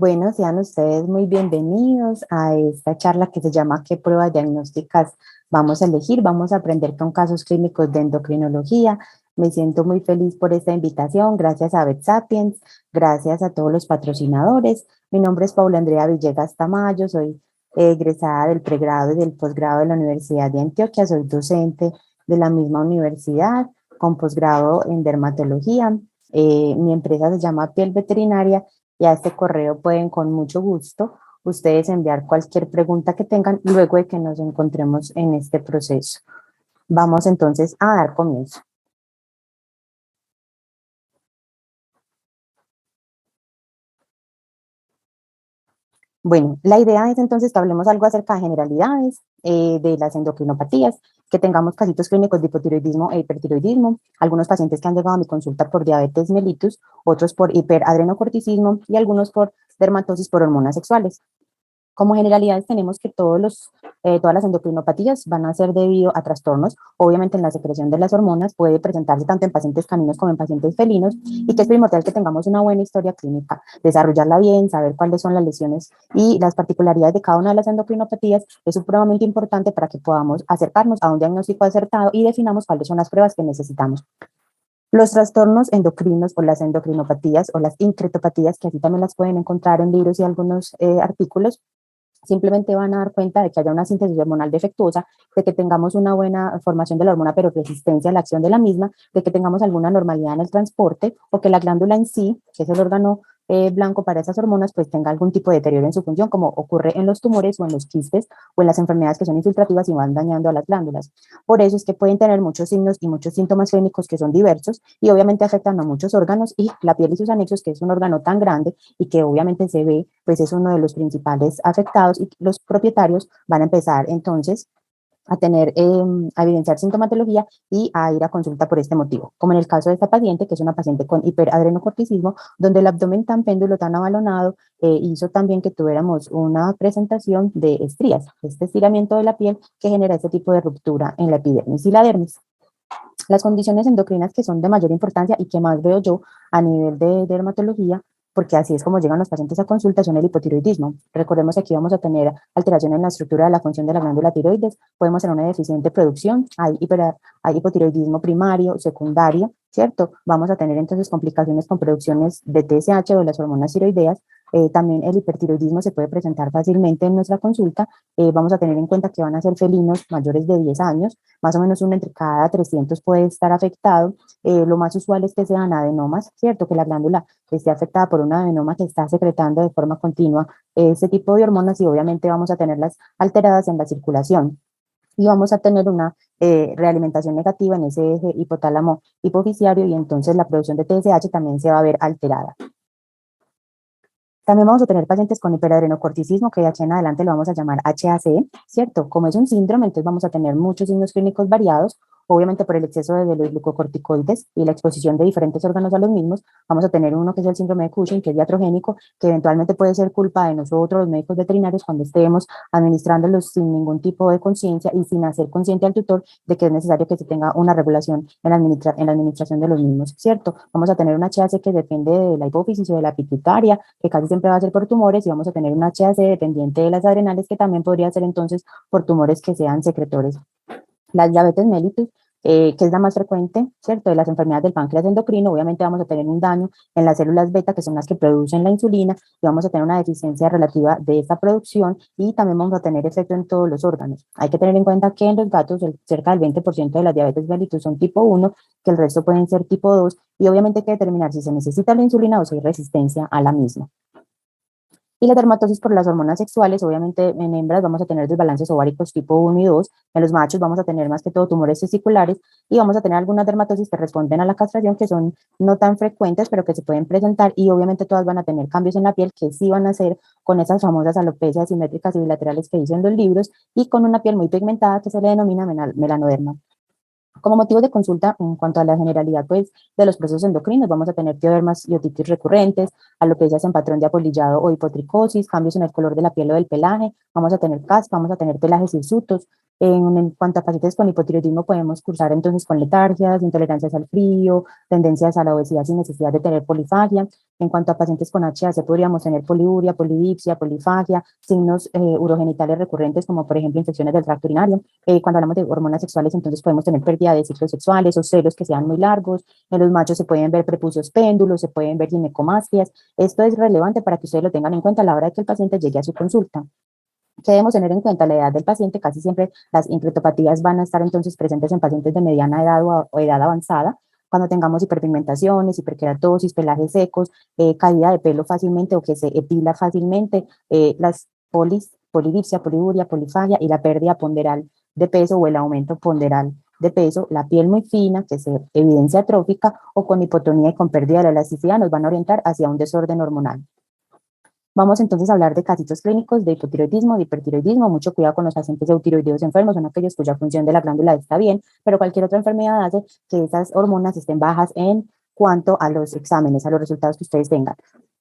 Bueno, sean ustedes muy bienvenidos a esta charla que se llama ¿Qué pruebas diagnósticas vamos a elegir? Vamos a aprender con casos clínicos de endocrinología. Me siento muy feliz por esta invitación. Gracias a BetSapiens, gracias a todos los patrocinadores. Mi nombre es Paula Andrea Villegas Tamayo, soy egresada del pregrado y del posgrado de la Universidad de Antioquia. Soy docente de la misma universidad con posgrado en dermatología. Mi empresa se llama Piel Veterinaria y a este correo pueden con mucho gusto ustedes enviar cualquier pregunta que tengan luego de que nos encontremos en este proceso. Vamos entonces a dar comienzo. Bueno, la idea es entonces que hablemos algo acerca de generalidades de las endocrinopatías, que tengamos casitos clínicos de hipotiroidismo e hipertiroidismo, algunos pacientes que han llegado a mi consulta por diabetes mellitus, otros por hiperadrenocorticismo y algunos por dermatosis por hormonas sexuales. Como generalidades tenemos que todas las endocrinopatías van a ser debido a trastornos. Obviamente en la secreción de las hormonas puede presentarse tanto en pacientes caninos como en pacientes felinos y que es primordial que tengamos una buena historia clínica, desarrollarla bien, saber cuáles son las lesiones y las particularidades de cada una de las endocrinopatías es supremamente importante para que podamos acercarnos a un diagnóstico acertado y definamos cuáles son las pruebas que necesitamos. Los trastornos endocrinos o las endocrinopatías o las incretopatías, que así también las pueden encontrar en libros y algunos artículos, simplemente van a dar cuenta de que haya una síntesis hormonal defectuosa, de que tengamos una buena formación de la hormona pero resistencia a la acción de la misma, de que tengamos alguna normalidad en el transporte o que la glándula en sí, que es el órgano blanco para esas hormonas, pues tenga algún tipo de deterioro en su función, como ocurre en los tumores o en los quistes o en las enfermedades que son infiltrativas y van dañando a las glándulas. Por eso es que pueden tener muchos signos y muchos síntomas clínicos que son diversos y obviamente afectan a muchos órganos y la piel y sus anexos, que es un órgano tan grande y que obviamente se ve, pues es uno de los principales afectados y los propietarios van a empezar entonces a evidenciar sintomatología y a ir a consulta por este motivo, como en el caso de esta paciente, que es una paciente con hiperadrenocorticismo, donde el abdomen tan péndulo, tan abalonado, hizo también que tuviéramos una presentación de estrías, este estiramiento de la piel que genera este tipo de ruptura en la epidermis y la dermis. Las condiciones endocrinas que son de mayor importancia y que más veo yo a nivel de dermatología, porque así es como llegan los pacientes a consulta, son el hipotiroidismo. Recordemos que aquí vamos a tener alteración en la estructura de la función de la glándula tiroides, podemos tener una deficiente producción, hay hipotiroidismo primario, secundario, ¿cierto? Vamos a tener entonces complicaciones con producciones de TSH o de las hormonas tiroideas. También el hipertiroidismo se puede presentar fácilmente en nuestra consulta. Vamos a tener en cuenta que van a ser felinos mayores de 10 años, más o menos uno entre cada 300 puede estar afectado. Lo más usual es que sean adenomas, ¿cierto? Que la glándula esté afectada por un adenoma que está secretando de forma continua ese tipo de hormonas y obviamente vamos a tenerlas alteradas en la circulación y vamos a tener una realimentación negativa en ese eje hipotálamo hipofisiario y entonces la producción de TSH también se va a ver alterada. También vamos a tener pacientes con hiperadrenocorticismo, que de aquí en adelante lo vamos a llamar HAC, ¿cierto? Como es un síndrome, entonces vamos a tener muchos signos clínicos variados, obviamente por el exceso de los glucocorticoides y la exposición de diferentes órganos a los mismos. Vamos a tener uno que es el síndrome de Cushing, que es iatrogénico, que eventualmente puede ser culpa de nosotros, los médicos veterinarios, cuando estemos administrándolos sin ningún tipo de conciencia y sin hacer consciente al tutor de que es necesario que se tenga una regulación en la administración de los mismos, ¿cierto? Vamos a tener un HAC que depende de la hipófisis o de la pituitaria, que casi siempre va a ser por tumores, y vamos a tener un HAC dependiente de las adrenales, que también podría ser entonces por tumores que sean secretores. La diabetes mellitus, que es la más frecuente, ¿cierto? De las enfermedades del páncreas endocrino, obviamente vamos a tener un daño en las células beta, que son las que producen la insulina, y vamos a tener una deficiencia relativa de esta producción, y también vamos a tener efecto en todos los órganos. Hay que tener en cuenta que en los gatos cerca del 20% de las diabetes mellitus son tipo 1, que el resto pueden ser tipo 2, y obviamente hay que determinar si se necesita la insulina o si hay resistencia a la misma. Y la dermatosis por las hormonas sexuales, obviamente en hembras vamos a tener desbalances ováricos tipo 1 y 2, en los machos vamos a tener más que todo tumores testiculares y vamos a tener algunas dermatosis que responden a la castración que son no tan frecuentes pero que se pueden presentar y obviamente todas van a tener cambios en la piel que sí van a ser con esas famosas alopecias simétricas y bilaterales que dicen los libros y con una piel muy pigmentada que se le denomina melanoderma. Como motivo de consulta, en cuanto a la generalidad pues, de los procesos endocrinos, vamos a tener piodermas y otitis recurrentes, alopecias en patrón de apolillado o hipotricosis, cambios en el color de la piel o del pelaje, vamos a tener caspa, vamos a tener pelajes hirsutos, En cuanto a pacientes con hipotiroidismo, podemos cursar entonces con letargias, intolerancias al frío, tendencias a la obesidad sin necesidad de tener polifagia. En cuanto a pacientes con HAC, podríamos tener poliuria, polidipsia, polifagia, signos urogenitales recurrentes, como por ejemplo infecciones del tracto urinario. Cuando hablamos de hormonas sexuales, entonces podemos tener pérdida de ciclos sexuales o celos que sean muy largos. En los machos se pueden ver prepucios péndulos, se pueden ver ginecomastias. Esto es relevante para que ustedes lo tengan en cuenta a la hora de que el paciente llegue a su consulta. ¿Qué debemos tener en cuenta? La edad del paciente, casi siempre las incretopatías van a estar entonces presentes en pacientes de mediana edad o edad avanzada, cuando tengamos hiperpigmentaciones, hiperkeratosis, pelajes secos, caída de pelo fácilmente o que se epila fácilmente, las polidipsia, poliuria, polifagia y la pérdida ponderal de peso o el aumento ponderal de peso, la piel muy fina, que se evidencia atrófica o con hipotonía y con pérdida de la elasticidad, nos van a orientar hacia un desorden hormonal. Vamos entonces a hablar de casitos clínicos de hipotiroidismo, de hipertiroidismo. Mucho cuidado con los pacientes eutiroideos enfermos, son aquellos cuya función de la glándula está bien, pero cualquier otra enfermedad hace que esas hormonas estén bajas en cuanto a los exámenes, a los resultados que ustedes tengan.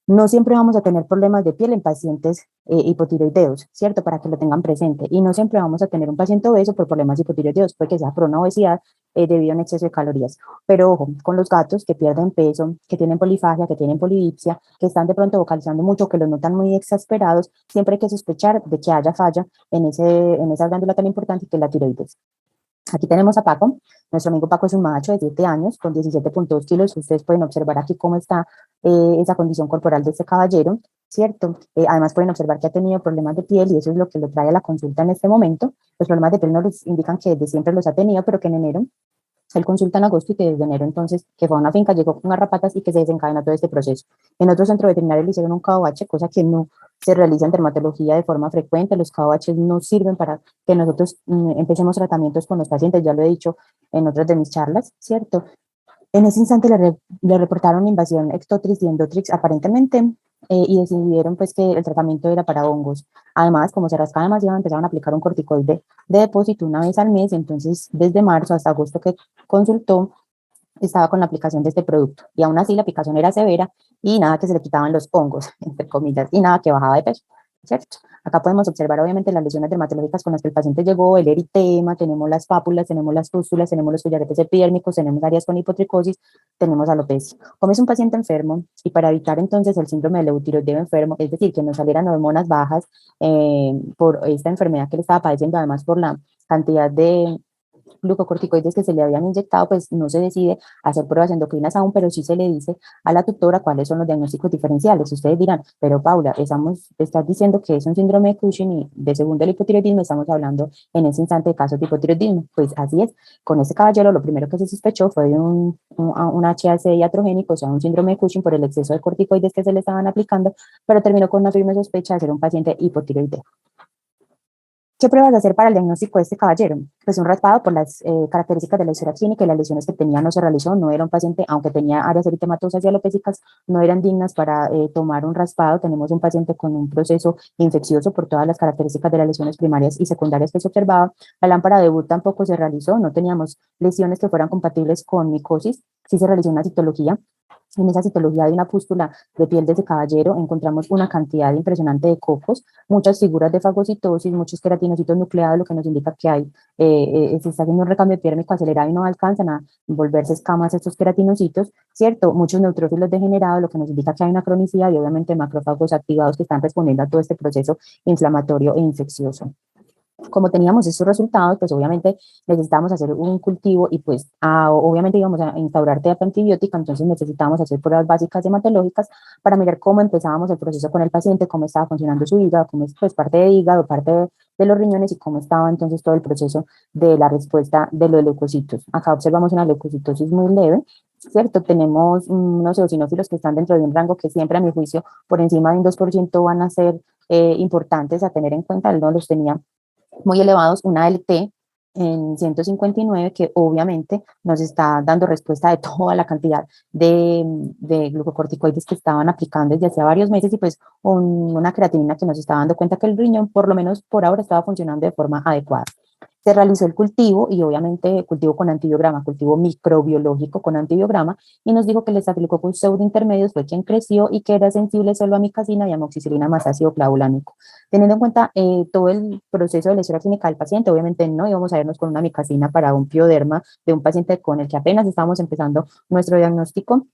No siempre vamos a tener problemas de piel en pacientes hipotiroideos, ¿cierto? Para que lo tengan presente. Y no siempre vamos a tener un paciente obeso por problemas hipotiroideos, puede que sea por una obesidad debido a un exceso de calorías. Pero ojo, con los gatos que pierden peso, que tienen polifagia, que tienen polidipsia, que están de pronto vocalizando mucho, que los notan muy exasperados, siempre hay que sospechar de que haya falla en esa glándula tan importante que es la tiroides. Aquí tenemos a Paco. Nuestro amigo Paco es un macho de 7 años con 17.2 kilos. Ustedes pueden observar aquí cómo está esa condición corporal de este caballero, ¿cierto? Además pueden observar que ha tenido problemas de piel y eso es lo que lo trae a la consulta en este momento. Los problemas de piel no les indican que desde siempre los ha tenido, pero que en enero él consulta en agosto y que desde enero entonces, que fue a una finca, llegó con garrapatas y que se desencadena todo este proceso. En otro centro veterinario le hicieron un KOH, cosa que no se realiza en dermatología de forma frecuente. Los KOH no sirven para que nosotros empecemos tratamientos con los pacientes, ya lo he dicho en otras de mis charlas, ¿cierto? En ese instante le reportaron invasión ectotrix y endotrix aparentemente y decidieron pues que el tratamiento era para hongos. Además, como se rascaba demasiado, empezaron a aplicar un corticoide de depósito una vez al mes, entonces desde marzo hasta agosto que consultó, estaba con la aplicación de este producto y aún así la aplicación era severa y nada que se le quitaban los hongos, entre comillas, y nada que bajaba de peso, ¿cierto? Acá podemos observar obviamente las lesiones dermatológicas con las que el paciente llegó, el eritema, tenemos las pápulas, tenemos las pústulas, tenemos los collaretes epidérmicos, tenemos áreas con hipotricosis, tenemos alopecia. Como es un paciente enfermo y para evitar entonces el síndrome del eutiroideo enfermo, es decir, que no salieran hormonas bajas por esta enfermedad que le estaba padeciendo, además por la cantidad de glucocorticoides que se le habían inyectado, pues no se decide hacer pruebas endocrinas aún, pero sí se le dice a la tutora cuáles son los diagnósticos diferenciales. Ustedes dirán, pero Paula, estás diciendo que es un síndrome de Cushing y de segundo el hipotiroidismo, estamos hablando en ese instante de casos de hipotiroidismo. Pues así es, con este caballero lo primero que se sospechó fue de un HAC iatrogénico, o sea, un síndrome de Cushing por el exceso de corticoides que se le estaban aplicando, pero terminó con una firme sospecha de ser un paciente hipotiroideo. ¿Qué pruebas de hacer para el diagnóstico de este caballero? Pues un raspado por las características de la historia clínica y las lesiones que tenía no se realizó, no era un paciente, aunque tenía áreas eritematosas y alopécicas, no eran dignas para tomar un raspado. Tenemos un paciente con un proceso infeccioso por todas las características de las lesiones primarias y secundarias que se observaba. La lámpara de Wood tampoco se realizó, no teníamos lesiones que fueran compatibles con micosis, sí se realizó una citología. En esa citología de una pústula de piel de ese caballero encontramos una cantidad impresionante de cocos, muchas figuras de fagocitosis, muchos queratinocitos nucleados, lo que nos indica que hay, se está haciendo un recambio térmico acelerado y no alcanzan a volverse escamas estos queratinocitos, ¿cierto? Muchos neutrófilos degenerados, lo que nos indica que hay una cronicidad y obviamente macrófagos activados que están respondiendo a todo este proceso inflamatorio e infeccioso. Como teníamos estos resultados, pues obviamente necesitábamos hacer un cultivo y pues obviamente íbamos a instaurar terapia antibiótica, entonces necesitábamos hacer pruebas básicas hematológicas para mirar cómo empezábamos el proceso con el paciente, cómo estaba funcionando su hígado, cómo es pues, parte de hígado, parte de los riñones y cómo estaba entonces todo el proceso de la respuesta de los leucocitos. Acá observamos una leucocitosis muy leve, ¿cierto? Tenemos unos eosinófilos que están dentro de un rango que siempre a mi juicio por encima de un 2% van a ser importantes a tener en cuenta, él no los tenía muy elevados, una LT en 159 que obviamente nos está dando respuesta de toda la cantidad de glucocorticoides que estaban aplicando desde hace varios meses y pues una creatinina que nos está dando cuenta que el riñón por lo menos por ahora estaba funcionando de forma adecuada. Se realizó el cultivo y obviamente cultivo con antibiograma, cultivo microbiológico con antibiograma, y nos dijo que el Staphylococcus pseudointermedius fue quien creció y que era sensible solo a micacina y amoxicilina más ácido clavulánico. Teniendo en cuenta todo el proceso de la historia clínica del paciente, obviamente no íbamos a irnos con una micacina para un pioderma de un paciente con el que apenas estábamos empezando nuestro diagnóstico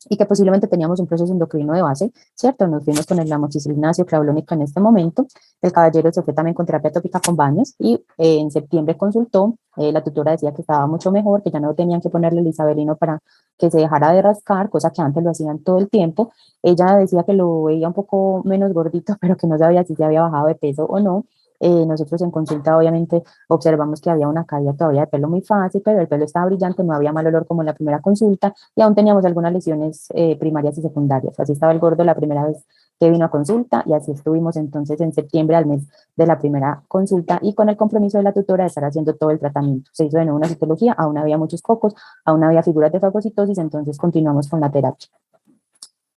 y que posiblemente teníamos un proceso endocrino de base, ¿cierto? Nos fuimos con el amoxicilina ácido-clavulónica en este momento. El caballero se fue también con terapia tópica con baños y en septiembre consultó. La tutora decía que estaba mucho mejor, que ya no tenían que ponerle el isabelino para que se dejara de rascar, cosa que antes lo hacían todo el tiempo. Ella decía que lo veía un poco menos gordito, pero que no sabía si se había bajado de peso o no. Nosotros en consulta obviamente observamos que había una caída todavía de pelo muy fácil, pero el pelo estaba brillante, no había mal olor como en la primera consulta y aún teníamos algunas lesiones primarias y secundarias. Así estaba el gordo la primera vez que vino a consulta y así estuvimos entonces en septiembre al mes de la primera consulta y con el compromiso de la tutora de estar haciendo todo el tratamiento. Se hizo de nuevo una citología, aún había muchos cocos, aún había figuras de fagocitosis, entonces continuamos con la terapia.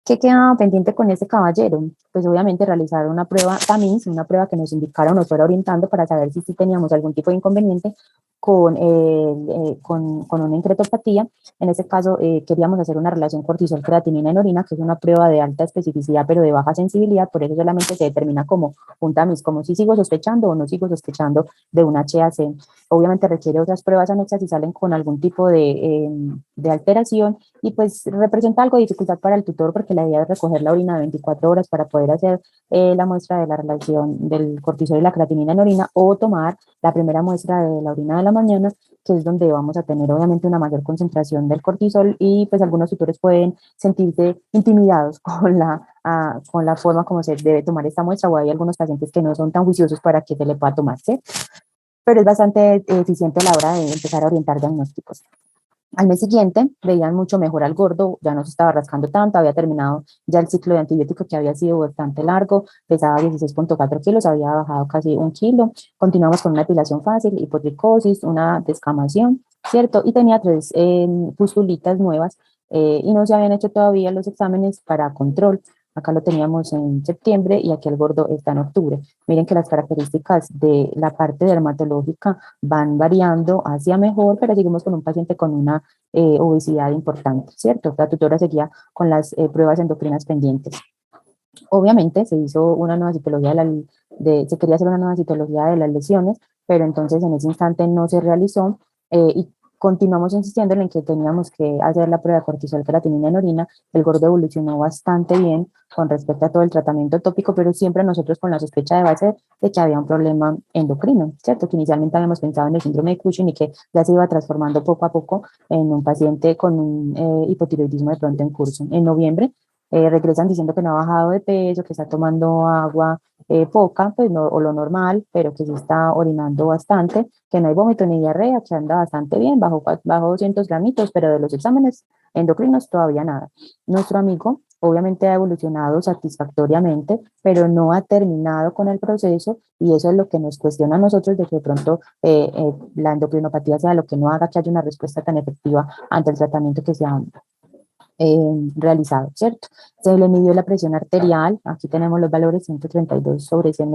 ¿Qué quedaba pendiente con este caballero? Pues obviamente realizar una prueba TAMIS, una prueba que nos indicara o nos fuera orientando para saber si sí teníamos algún tipo de inconveniente con una incretopatía. En este caso queríamos hacer una relación cortisol-creatinina en orina, que es una prueba de alta especificidad pero de baja sensibilidad, por eso solamente se determina como un TAMIS, como si sigo sospechando o no sigo sospechando de un HAC. Obviamente requiere otras pruebas anexas y salen con algún tipo de alteración y pues representa algo de dificultad para el tutor porque la idea es recoger la orina de 24 horas para poder hacer la muestra de la relación del cortisol y la creatinina en orina o tomar la primera muestra de la orina de la mañana, que es donde vamos a tener obviamente una mayor concentración del cortisol y pues algunos tutores pueden sentirse intimidados con la forma como se debe tomar esta muestra o hay algunos pacientes que no son tan juiciosos para que se le pueda tomarse, pero es bastante eficiente a la hora de empezar a orientar diagnósticos. Al mes siguiente veían mucho mejor al gordo, ya no se estaba rascando tanto, había terminado ya el ciclo de antibióticos que había sido bastante largo, pesaba 16,4 kilos, había bajado casi 1 kilo, continuamos con una epilación fácil, hipotricosis, una descamación, ¿cierto? Y tenía 3 pustulitas nuevas y no se habían hecho todavía los exámenes para control. Acá lo teníamos en septiembre y aquí el gordo está en octubre. Miren que las características de la parte dermatológica van variando hacia mejor, pero seguimos con un paciente con una obesidad importante, ¿cierto? La tutora seguía con las pruebas endocrinas pendientes. Obviamente se hizo una nueva citología se quería hacer una nueva citología de las lesiones, pero entonces en ese instante no se realizó y continuamos insistiendo en que teníamos que hacer la prueba de cortisol creatinina en orina. El gordo evolucionó bastante bien con respecto a todo el tratamiento tópico, pero siempre nosotros con la sospecha de base de que había un problema endocrino, ¿cierto? Que inicialmente habíamos pensado en el síndrome de Cushing y que ya se iba transformando poco a poco en un paciente con un hipotiroidismo de pronto en curso. En noviembre regresan diciendo que no ha bajado de peso, que está tomando agua poca, pues no, o lo normal, pero que sí está orinando bastante, que no hay vómito ni diarrea, que anda bastante bien, bajo 200 gramitos, pero de los exámenes endocrinos todavía nada. Nuestro amigo obviamente ha evolucionado satisfactoriamente, pero no ha terminado con el proceso y eso es lo que nos cuestiona a nosotros de que de pronto la endocrinopatía sea lo que no haga que haya una respuesta tan efectiva ante el tratamiento que se ha realizado, ¿cierto? Se le midió la presión arterial, aquí tenemos los valores 132 sobre 100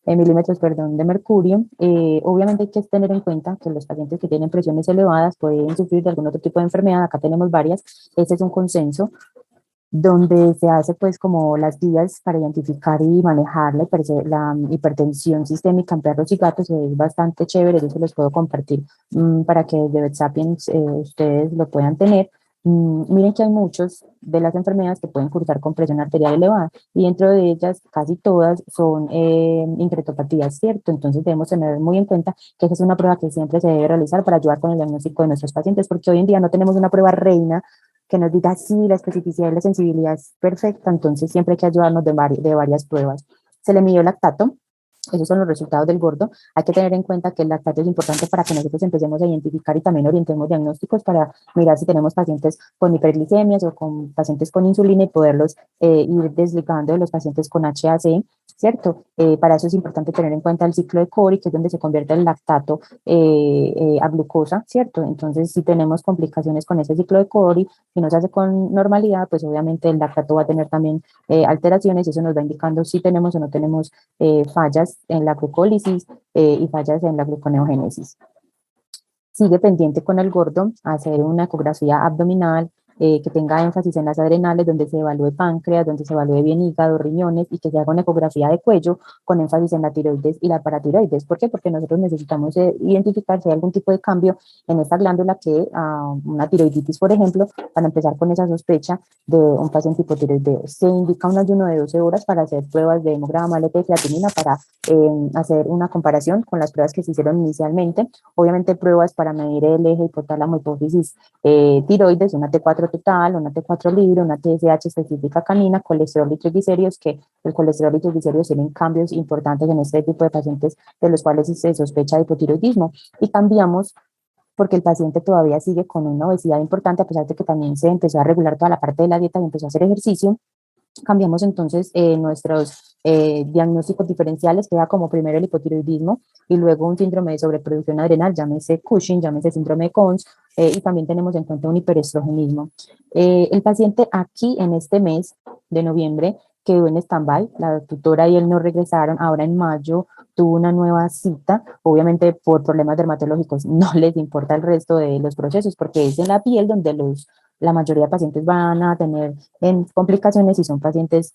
milímetros, perdón, de mercurio. Obviamente hay que tener en cuenta que los pacientes que tienen presiones elevadas pueden sufrir de algún otro tipo de enfermedad, acá tenemos varias, este es un consenso donde se hace pues como las guías para identificar y manejar la hipertensión sistémica en perros y gatos, es bastante chévere, yo se los puedo compartir para que desde VetSapiens ustedes lo puedan tener. Miren que hay muchos de las enfermedades que pueden cursar con presión arterial elevada y dentro de ellas casi todas son incretopatías, ¿cierto? Entonces debemos tener muy en cuenta que esa es una prueba que siempre se debe realizar para ayudar con el diagnóstico de nuestros pacientes, porque hoy en día no tenemos una prueba reina que nos diga si la especificidad y la sensibilidad es perfecta, entonces siempre hay que ayudarnos de varias pruebas. Se le midió lactato, esos son los resultados del gordo. Hay que tener en cuenta que el lactato es importante para que nosotros empecemos a identificar y también orientemos diagnósticos para mirar si tenemos pacientes con hiperglicemias o con pacientes con insulina y poderlos ir desligando de los pacientes con HAC, ¿cierto? Para eso es importante tener en cuenta el ciclo de Cori, que es donde se convierte el lactato a glucosa, ¿cierto? Entonces, si tenemos complicaciones con ese ciclo de Cori, si no se hace con normalidad, pues obviamente el lactato va a tener también alteraciones y eso nos va indicando si tenemos o no tenemos fallas fallas en la glucólisis y fallas en la gluconeogénesis. Sigue pendiente con el gordo hacer una ecografía abdominal que tenga énfasis en las adrenales, donde se evalúe páncreas, donde se evalúe bien hígado, riñones, y que se haga una ecografía de cuello con énfasis en la tiroides y la paratiroides. ¿Por qué? Porque nosotros necesitamos identificar si hay algún tipo de cambio en esta glándula, que una tiroiditis, por ejemplo, para empezar con esa sospecha de un paciente hipotiroideo. Se indica un ayuno de 12 horas para hacer pruebas de hemograma, LP y creatinina, para hacer una comparación con las pruebas que se hicieron inicialmente. Obviamente pruebas para medir el eje hipotálamo hipófisis tiroides, una T4 total, una T4 libre, una TSH específica canina, colesterol y triglicéridos, que el colesterol y triglicéridos tienen cambios importantes en este tipo de pacientes de los cuales se sospecha de hipotiroidismo. Y cambiamos porque el paciente todavía sigue con una obesidad importante, a pesar de que también se empezó a regular toda la parte de la dieta y empezó a hacer ejercicio. Cambiamos entonces nuestros diagnósticos diferenciales, que era como primero el hipotiroidismo y luego un síndrome de sobreproducción adrenal, llámese Cushing, llámese síndrome de Cons, y también tenemos en cuenta un hiperestrogenismo. El paciente aquí en este mes de noviembre quedó en stand-by, la tutora y él no regresaron. Ahora en mayo tuvo una nueva cita, obviamente por problemas dermatológicos no les importa el resto de los procesos, porque es en la piel donde la mayoría de pacientes van a tener complicaciones, y son pacientes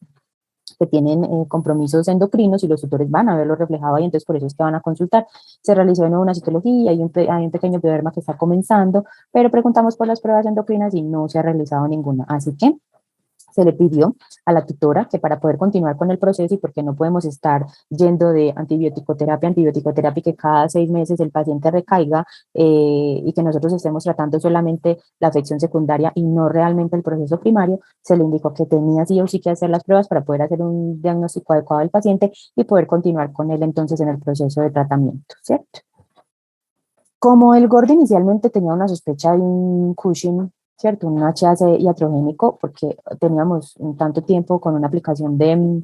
que tienen compromisos endocrinos, y los tutores van a verlo reflejado ahí, entonces por eso es que van a consultar. Se realizó de nuevo una citología, hay un pequeño pioderma que está comenzando, pero preguntamos por las pruebas endocrinas y no se ha realizado ninguna, así que se le pidió a la tutora que, para poder continuar con el proceso, y porque no podemos estar yendo de antibiótico-terapia, y que cada 6 meses el paciente recaiga, y que nosotros estemos tratando solamente la afección secundaria y no realmente el proceso primario, se le indicó que tenía sí o sí que hacer las pruebas para poder hacer un diagnóstico adecuado del paciente y poder continuar con él entonces en el proceso de tratamiento, ¿cierto? Como el gordo inicialmente tenía una sospecha de un Cushing, ¿cierto? Un HAC iatrogénico, porque teníamos un tanto tiempo con una aplicación de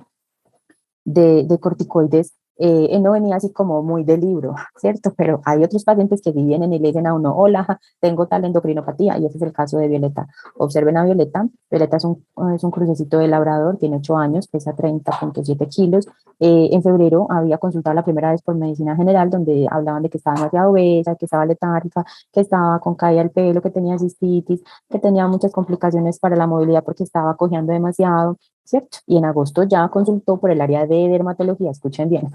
corticoides, él no venía así como muy de libro, ¿cierto? Pero hay otros pacientes que sí vienen y le dicen a uno: hola, tengo tal endocrinopatía, y ese es el caso de Violeta. Observen a Violeta. Violeta es un crucecito de labrador, tiene 8 años, pesa 30,7 kilos. En febrero había consultado la primera vez por medicina general, donde hablaban de que estaba demasiado obesa, que estaba letárgica, que estaba con caída del pelo, que tenía cistitis, que tenía muchas complicaciones para la movilidad porque estaba cojeando demasiado, ¿cierto? Y en agosto ya consultó por el área de dermatología, escuchen bien,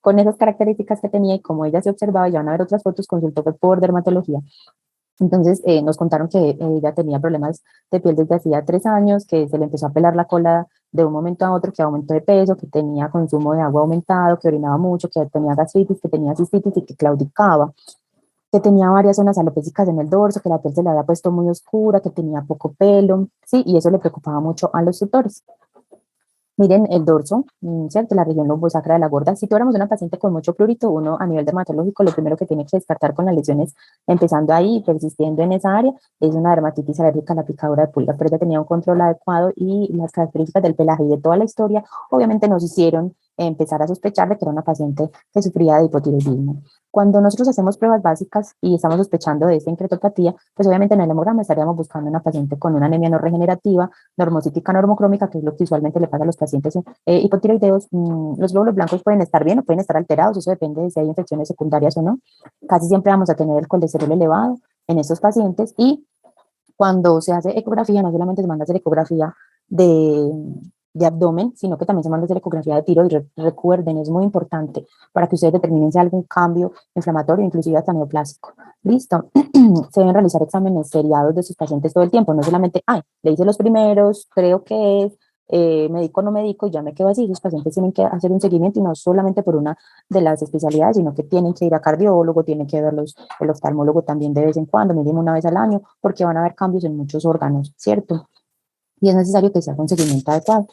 con esas características que tenía, y como ella se observaba, ya van a ver otras fotos, consultó por dermatología. Entonces nos contaron que ella tenía problemas de piel desde hacía 3 años, que se le empezó a pelar la cola de un momento a otro, que aumentó de peso, que tenía consumo de agua aumentado, que orinaba mucho, que tenía gastritis, que tenía cistitis y que claudicaba, que tenía varias zonas alopécicas en el dorso, que la piel se le había puesto muy oscura, que tenía poco pelo, sí, y eso le preocupaba mucho a los tutores. Miren el dorso, ¿cierto? La región lombosacra de la gorda. Si tuviéramos una paciente con mucho prurito, uno a nivel dermatológico, lo primero que tiene que descartar con las lesiones, empezando ahí, persistiendo en esa área, es una dermatitis alérgica a la picadura de pulgas. Pero ella tenía un control adecuado, y las características del pelaje y de toda la historia, obviamente nos hicieron empezar a sospechar de que era una paciente que sufría de hipotiroidismo. Cuando nosotros hacemos pruebas básicas y estamos sospechando de esta incretopatía, pues obviamente en el hemograma estaríamos buscando una paciente con una anemia no regenerativa, normocítica normocrómica, que es lo que usualmente le pasa a los pacientes hipotiroideos. Los glóbulos blancos pueden estar bien o pueden estar alterados, eso depende de si hay infecciones secundarias o no. Casi siempre vamos a tener el colesterol elevado en estos pacientes, y cuando se hace ecografía, no solamente se manda a hacer ecografía de, de abdomen, sino que también se manda a hacer ecografía de tiroides. Recuerden, es muy importante para que ustedes determinen si hay algún cambio inflamatorio, inclusive hasta neoplásico. Listo. Se deben realizar exámenes seriados de sus pacientes todo el tiempo, no solamente, ay, le hice los primeros, creo que es, médico o no médico, y ya me quedo así. Los pacientes tienen que hacer un seguimiento, y no solamente por una de las especialidades, sino que tienen que ir a cardiólogo, tienen que verlos el oftalmólogo también de vez en cuando, mínimo una vez al año, porque van a haber cambios en muchos órganos, ¿cierto? Y es necesario que se haga un seguimiento adecuado.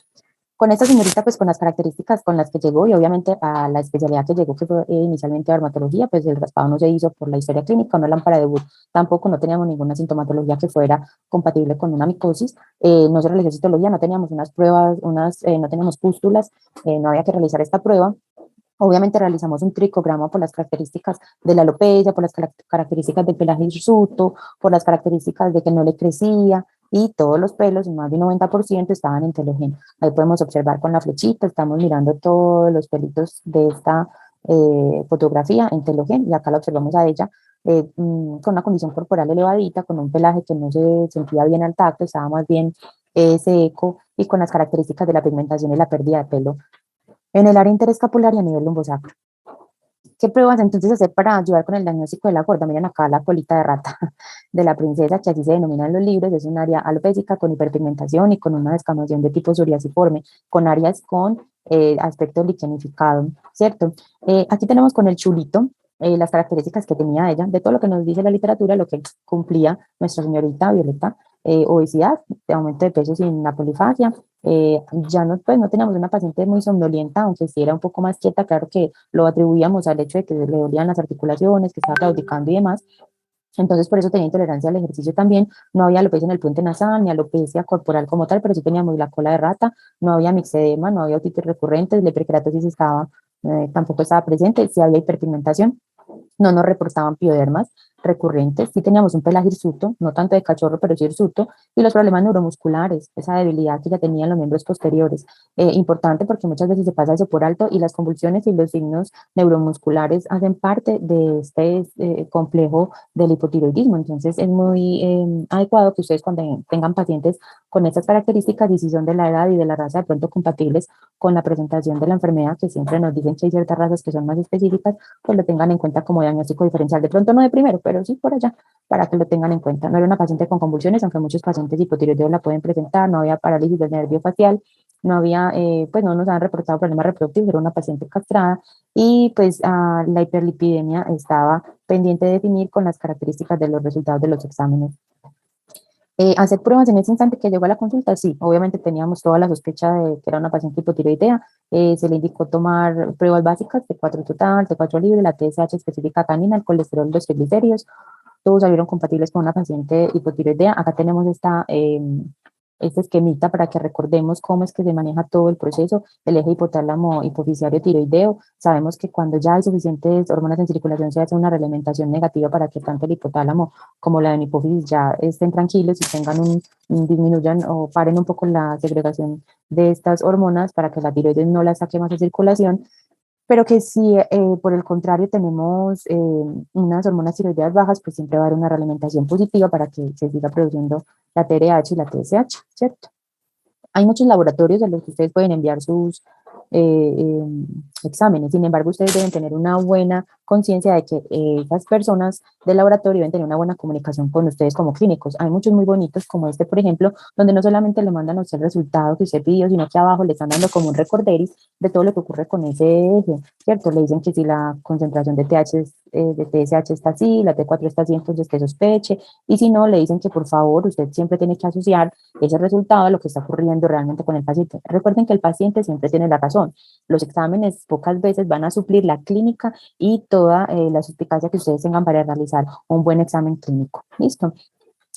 Con esta señorita, pues con las características con las que llegó, y obviamente a la especialidad que llegó, que fue inicialmente dermatología, pues el raspado no se hizo por la historia clínica, una lámpara de Wood, tampoco, no teníamos ninguna sintomatología que fuera compatible con una micosis, no se realizó citología, no teníamos unas pruebas, no teníamos pústulas, no había que realizar esta prueba. Obviamente realizamos un tricograma por las características de la alopecia, por las características del pelaje hirsuto, por las características de que no le crecía, y todos los pelos, más de un 90%, estaban en telogén. Ahí podemos observar con la flechita, estamos mirando todos los pelitos de esta fotografía en telogén, y acá la observamos a ella con una condición corporal elevadita, con un pelaje que no se sentía bien al tacto, estaba más bien seco y con las características de la pigmentación y la pérdida de pelo en el área interescapular y a nivel lumbosacro. ¿Qué pruebas entonces hacer para ayudar con el diagnóstico de la gorda? Miren acá la colita de rata de la princesa, que así se denomina en los libros, es un área alopécica con hiperpigmentación y con una descamación de tipo psoriasiforme, con áreas con aspecto lichenificado, ¿cierto? Aquí tenemos con el chulito las características que tenía ella, de todo lo que nos dice la literatura, lo que cumplía nuestra señorita Violeta, obesidad, aumento de peso sin la polifagia, ya no, pues, no teníamos una paciente muy somnolienta, aunque sí era un poco más quieta, claro que lo atribuíamos al hecho de que le dolían las articulaciones, que estaba claudicando y demás. Entonces, por eso tenía intolerancia al ejercicio también. No había alopecia en el puente nasal, ni alopecia corporal como tal, pero sí teníamos la cola de rata, no había mixedema, no había otitis recurrentes, la hiperkeratosis estaba, tampoco estaba presente, sí había hiperpigmentación, no nos reportaban piodermas recurrentes, sí teníamos un pelaje hirsuto, no tanto de cachorro, pero sí hirsuto, y los problemas neuromusculares, esa debilidad que ya tenía en los miembros posteriores. Importante porque muchas veces se pasa eso por alto y las convulsiones y los signos neuromusculares hacen parte de este complejo del hipotiroidismo. Entonces es muy adecuado que ustedes cuando tengan pacientes con estas características y si son de la edad y de la raza de pronto compatibles con la presentación de la enfermedad, que siempre nos dicen que hay ciertas razas que son más específicas, pues lo tengan en cuenta como diagnóstico diferencial. De pronto no de primero, pero sí por allá, para que lo tengan en cuenta. No era una paciente con convulsiones, aunque muchos pacientes hipotiroideos la pueden presentar, no había parálisis del nervio facial, no había, pues no nos han reportado problemas reproductivos, era una paciente castrada y pues la hiperlipidemia estaba pendiente de definir con las características de los resultados de los exámenes. Hacer pruebas en ese instante que llegó a la consulta, sí, obviamente teníamos toda la sospecha de que era una paciente hipotiroidea, se le indicó tomar pruebas básicas, T4 total, T4 libre, la TSH específica canina, el colesterol, los triglicéridos, todos salieron compatibles con una paciente hipotiroidea. Acá tenemos este esquemita para que recordemos cómo es que se maneja todo el proceso, el eje hipotálamo hipoficiario tiroideo. Sabemos que cuando ya hay suficientes hormonas en circulación se hace una realimentación negativa para que tanto el hipotálamo como la hipófisis ya estén tranquilos y tengan disminuyan o paren un poco la segregación de estas hormonas para que la tiroides no la saque más de circulación, pero que si por el contrario tenemos unas hormonas tiroideas bajas, pues siempre va a haber una realimentación positiva para que se siga produciendo la TRH y la TSH, ¿cierto? Hay muchos laboratorios a los que ustedes pueden enviar sus exámenes. Sin embargo, ustedes deben tener una buena conciencia de que esas personas del laboratorio deben tener una buena comunicación con ustedes como clínicos. Hay muchos muy bonitos, como este, por ejemplo, donde no solamente le mandan a usted el resultado que usted pidió, sino que abajo le están dando como un recorderis de todo lo que ocurre con ese eje, ¿cierto? Le dicen que si la concentración de de TSH está así, la T4 está así, entonces que sospeche, y si no, le dicen que por favor usted siempre tiene que asociar ese resultado a lo que está ocurriendo realmente con el paciente. Recuerden que el paciente siempre tiene la razón. Los exámenes pocas veces van a suplir la clínica y toda la suspicacia que ustedes tengan para realizar un buen examen clínico. ¿Listo?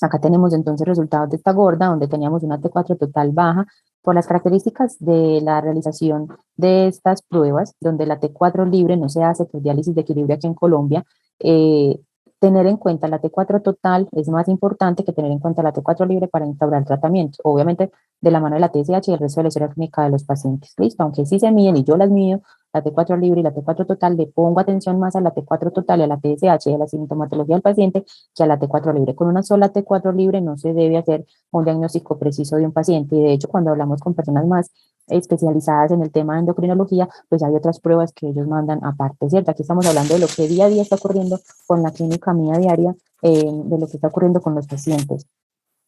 Acá tenemos entonces resultados de esta gorda, donde teníamos una T4 total baja por las características de la realización de estas pruebas, donde la T4 libre no se hace por diálisis de equilibrio aquí en Colombia. eh, Tener en cuenta la T4 total es más importante que tener en cuenta la T4 libre para instaurar tratamiento, obviamente de la mano de la TSH y el resto de la historia clínica de los pacientes. Listo, aunque sí se miden y yo las mido, la T4 libre y la T4 total, le pongo atención más a la T4 total y a la TSH y a la sintomatología del paciente que a la T4 libre. Con una sola T4 libre no se debe hacer un diagnóstico preciso de un paciente, y de hecho cuando hablamos con personas más especializadas en el tema de endocrinología, pues hay otras pruebas que ellos mandan aparte, ¿cierto? Aquí estamos hablando de lo que día a día está ocurriendo con la clínica mía diaria, de lo que está ocurriendo con los pacientes.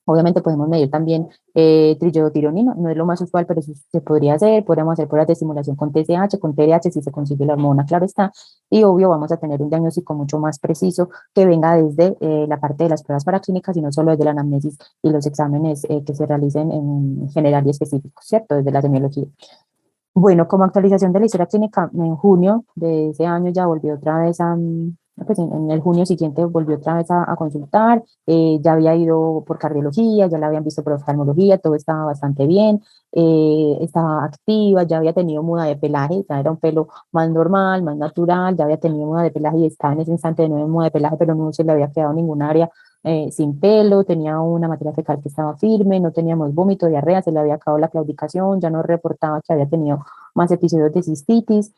Obviamente podemos medir también triiodotironina, no es lo más usual, pero eso se podría hacer. Podríamos hacer pruebas de estimulación con TSH, con TRH, si se consigue la hormona, claro está. Y obvio, vamos a tener un diagnóstico mucho más preciso que venga desde la parte de las pruebas paraclínicas y no solo desde la anamnesis y los exámenes que se realicen en general y específicos, ¿cierto? Desde la semiología. Bueno, como actualización de la historia clínica, en junio de ese año ya volvió otra vez pues en el junio siguiente volvió otra vez a consultar, ya había ido por cardiología, ya la habían visto por oftalmología, todo estaba bastante bien, estaba activa, ya había tenido muda de pelaje, ya era un pelo más normal, más natural, ya había tenido muda de pelaje y estaba en ese instante de nuevo en muda de pelaje, pero no se le había quedado ningún área sin pelo, tenía una materia fecal que estaba firme, no teníamos vómito, diarrea, se le había acabado la claudicación, ya no reportaba que había tenido más episodios de cistitis.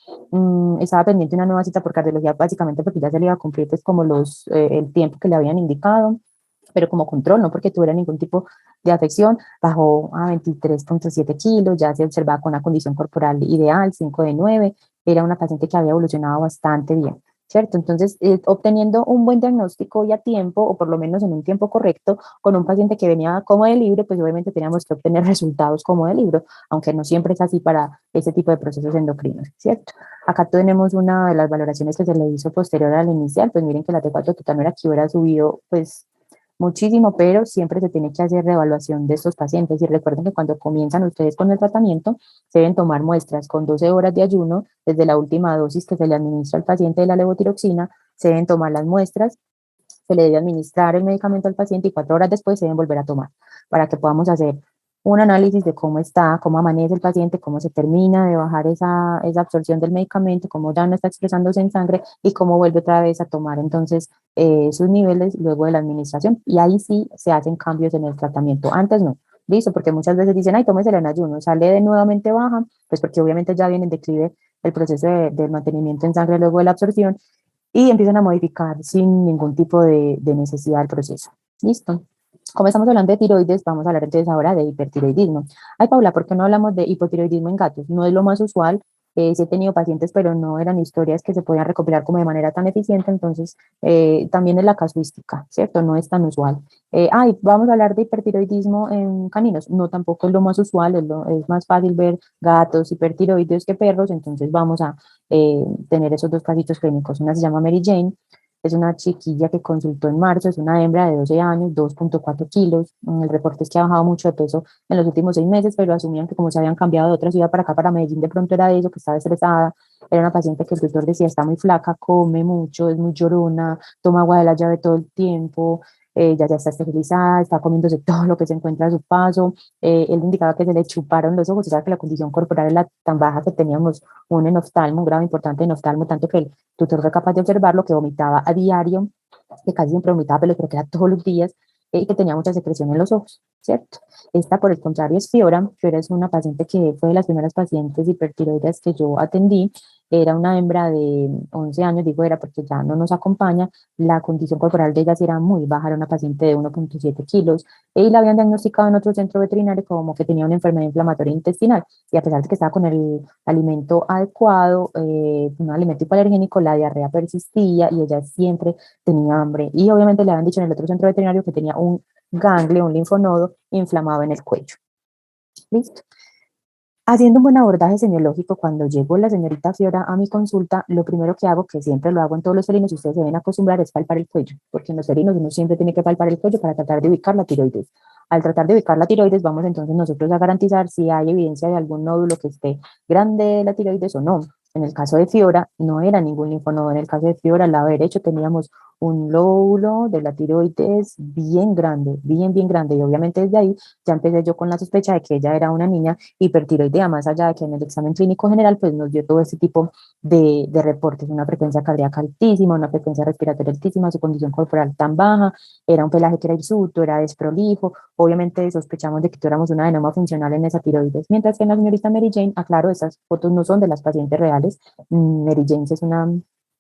Estaba pendiente de una nueva cita por cardiología, básicamente porque ya se le iba a cumplir pues, como el tiempo que le habían indicado, pero como control, no porque tuviera ningún tipo de afección, bajó a 23,7 kilos, ya se observaba con una condición corporal ideal, 5 de 9, era una paciente que había evolucionado bastante bien, ¿cierto? Entonces, obteniendo un buen diagnóstico y a tiempo, o por lo menos en un tiempo correcto, con un paciente que venía como de libro, pues obviamente teníamos que obtener resultados como de libro, aunque no siempre es así para ese tipo de procesos endocrinos, ¿cierto? Acá tenemos una de las valoraciones que se le hizo posterior al inicial, pues miren que la T4 total no era que hubiera subido, pues muchísimo, pero siempre se tiene que hacer reevaluación de estos pacientes y recuerden que cuando comienzan ustedes con el tratamiento se deben tomar muestras con 12 horas de ayuno desde la última dosis que se le administra al paciente de la levotiroxina, se deben tomar las muestras, se le debe administrar el medicamento al paciente y 4 horas después se deben volver a tomar para que podamos hacer un análisis de cómo está, cómo amanece el paciente, cómo se termina de bajar esa absorción del medicamento, cómo ya no está expresándose en sangre y cómo vuelve otra vez a tomar entonces sus niveles luego de la administración. Y ahí sí se hacen cambios en el tratamiento. Antes no. Listo, porque muchas veces dicen, ay, tómeselo en ayuno, sale de nuevamente baja, pues porque obviamente ya viene en declive el proceso del mantenimiento en sangre luego de la absorción y empiezan a modificar sin ningún tipo de necesidad del proceso. Listo. Como estamos hablando de tiroides, vamos a hablar entonces ahora de hipertiroidismo. Ay, Paula, ¿por qué no hablamos de hipotiroidismo en gatos? No es lo más usual. Sí he tenido pacientes, pero no eran historias que se podían recopilar como de manera tan eficiente, entonces también es la casuística, ¿cierto? No es tan usual. Ay, vamos a hablar de hipertiroidismo en caninos. No, tampoco es lo más usual, es más fácil ver gatos hipertiroides que perros, entonces vamos a tener esos dos casitos clínicos. Una se llama Mary Jane, es una chiquilla que consultó en marzo, es una hembra de 12 años, 2,4 kilos. El reporte es que ha bajado mucho de peso en los últimos 6 meses, pero asumían que como se habían cambiado de otra ciudad para acá, para Medellín, de pronto era eso, que estaba estresada. Era una paciente que el doctor decía está muy flaca, come mucho, es muy llorona, toma agua de la llave todo el tiempo, ya está esterilizada, está comiéndose todo lo que se encuentra a su paso. Él indicaba que se le chuparon los ojos, o sea que la condición corporal era tan baja que teníamos un enoftalmo, un grado importante de enoftalmo, tanto que el tutor fue capaz de observarlo, que vomitaba a diario, que casi siempre vomitaba, pero que era todos los días, y que tenía mucha secreción en los ojos, ¿cierto? Esta, por el contrario, es Fiora. Fiora es una paciente que fue de las primeras pacientes hipertiroides que yo atendí. Era una hembra de 11 años, digo era porque ya no nos acompaña. La condición corporal de ella sí era muy baja, era una paciente de 1,7 kilos, y la habían diagnosticado en otro centro veterinario como que tenía una enfermedad inflamatoria intestinal. Y a pesar de que estaba con el alimento adecuado, un alimento hipoalergénico, la diarrea persistía y ella siempre tenía hambre. Y obviamente le habían dicho en el otro centro veterinario que tenía un ganglio, un linfonodo inflamado en el cuello. ¿Listo? Haciendo un buen abordaje semiológico, cuando llegó la señorita Fiora a mi consulta, lo primero que hago, que siempre lo hago en todos los felinos, y ustedes se deben acostumbrar, es palpar el cuello, porque en los felinos uno siempre tiene que palpar el cuello para tratar de ubicar la tiroides. Al tratar de ubicar la tiroides, vamos entonces nosotros a garantizar si hay evidencia de algún nódulo que esté grande de la tiroides o no. En el caso de Fiora, no era ningún linfonodo. En el caso de Fiora, al lado derecho teníamos un lóbulo de la tiroides bien grande, bien grande, y obviamente desde ahí ya empecé yo con la sospecha de que ella era una niña hipertiroidea, más allá de que en el examen clínico general pues nos dio todo ese tipo de reportes, una frecuencia cardíaca altísima, una frecuencia respiratoria altísima, su condición corporal tan baja, era un pelaje que era hirsuto, era desprolijo, obviamente sospechamos de que tuviéramos una adenoma funcional en esa tiroides, mientras que en la señorita Mary Jane, aclaro, esas fotos no son de las pacientes reales. Mary Jane es una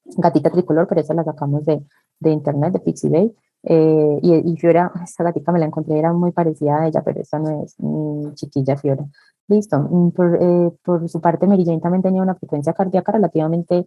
gatita tricolor, pero esa la sacamos de internet, de Pixibay. Y Fiora, esta gatita me la encontré, era muy parecida a ella, pero esta no es mi chiquilla Fiora. Listo. Por su parte, Mary Jane también tenía una frecuencia cardíaca relativamente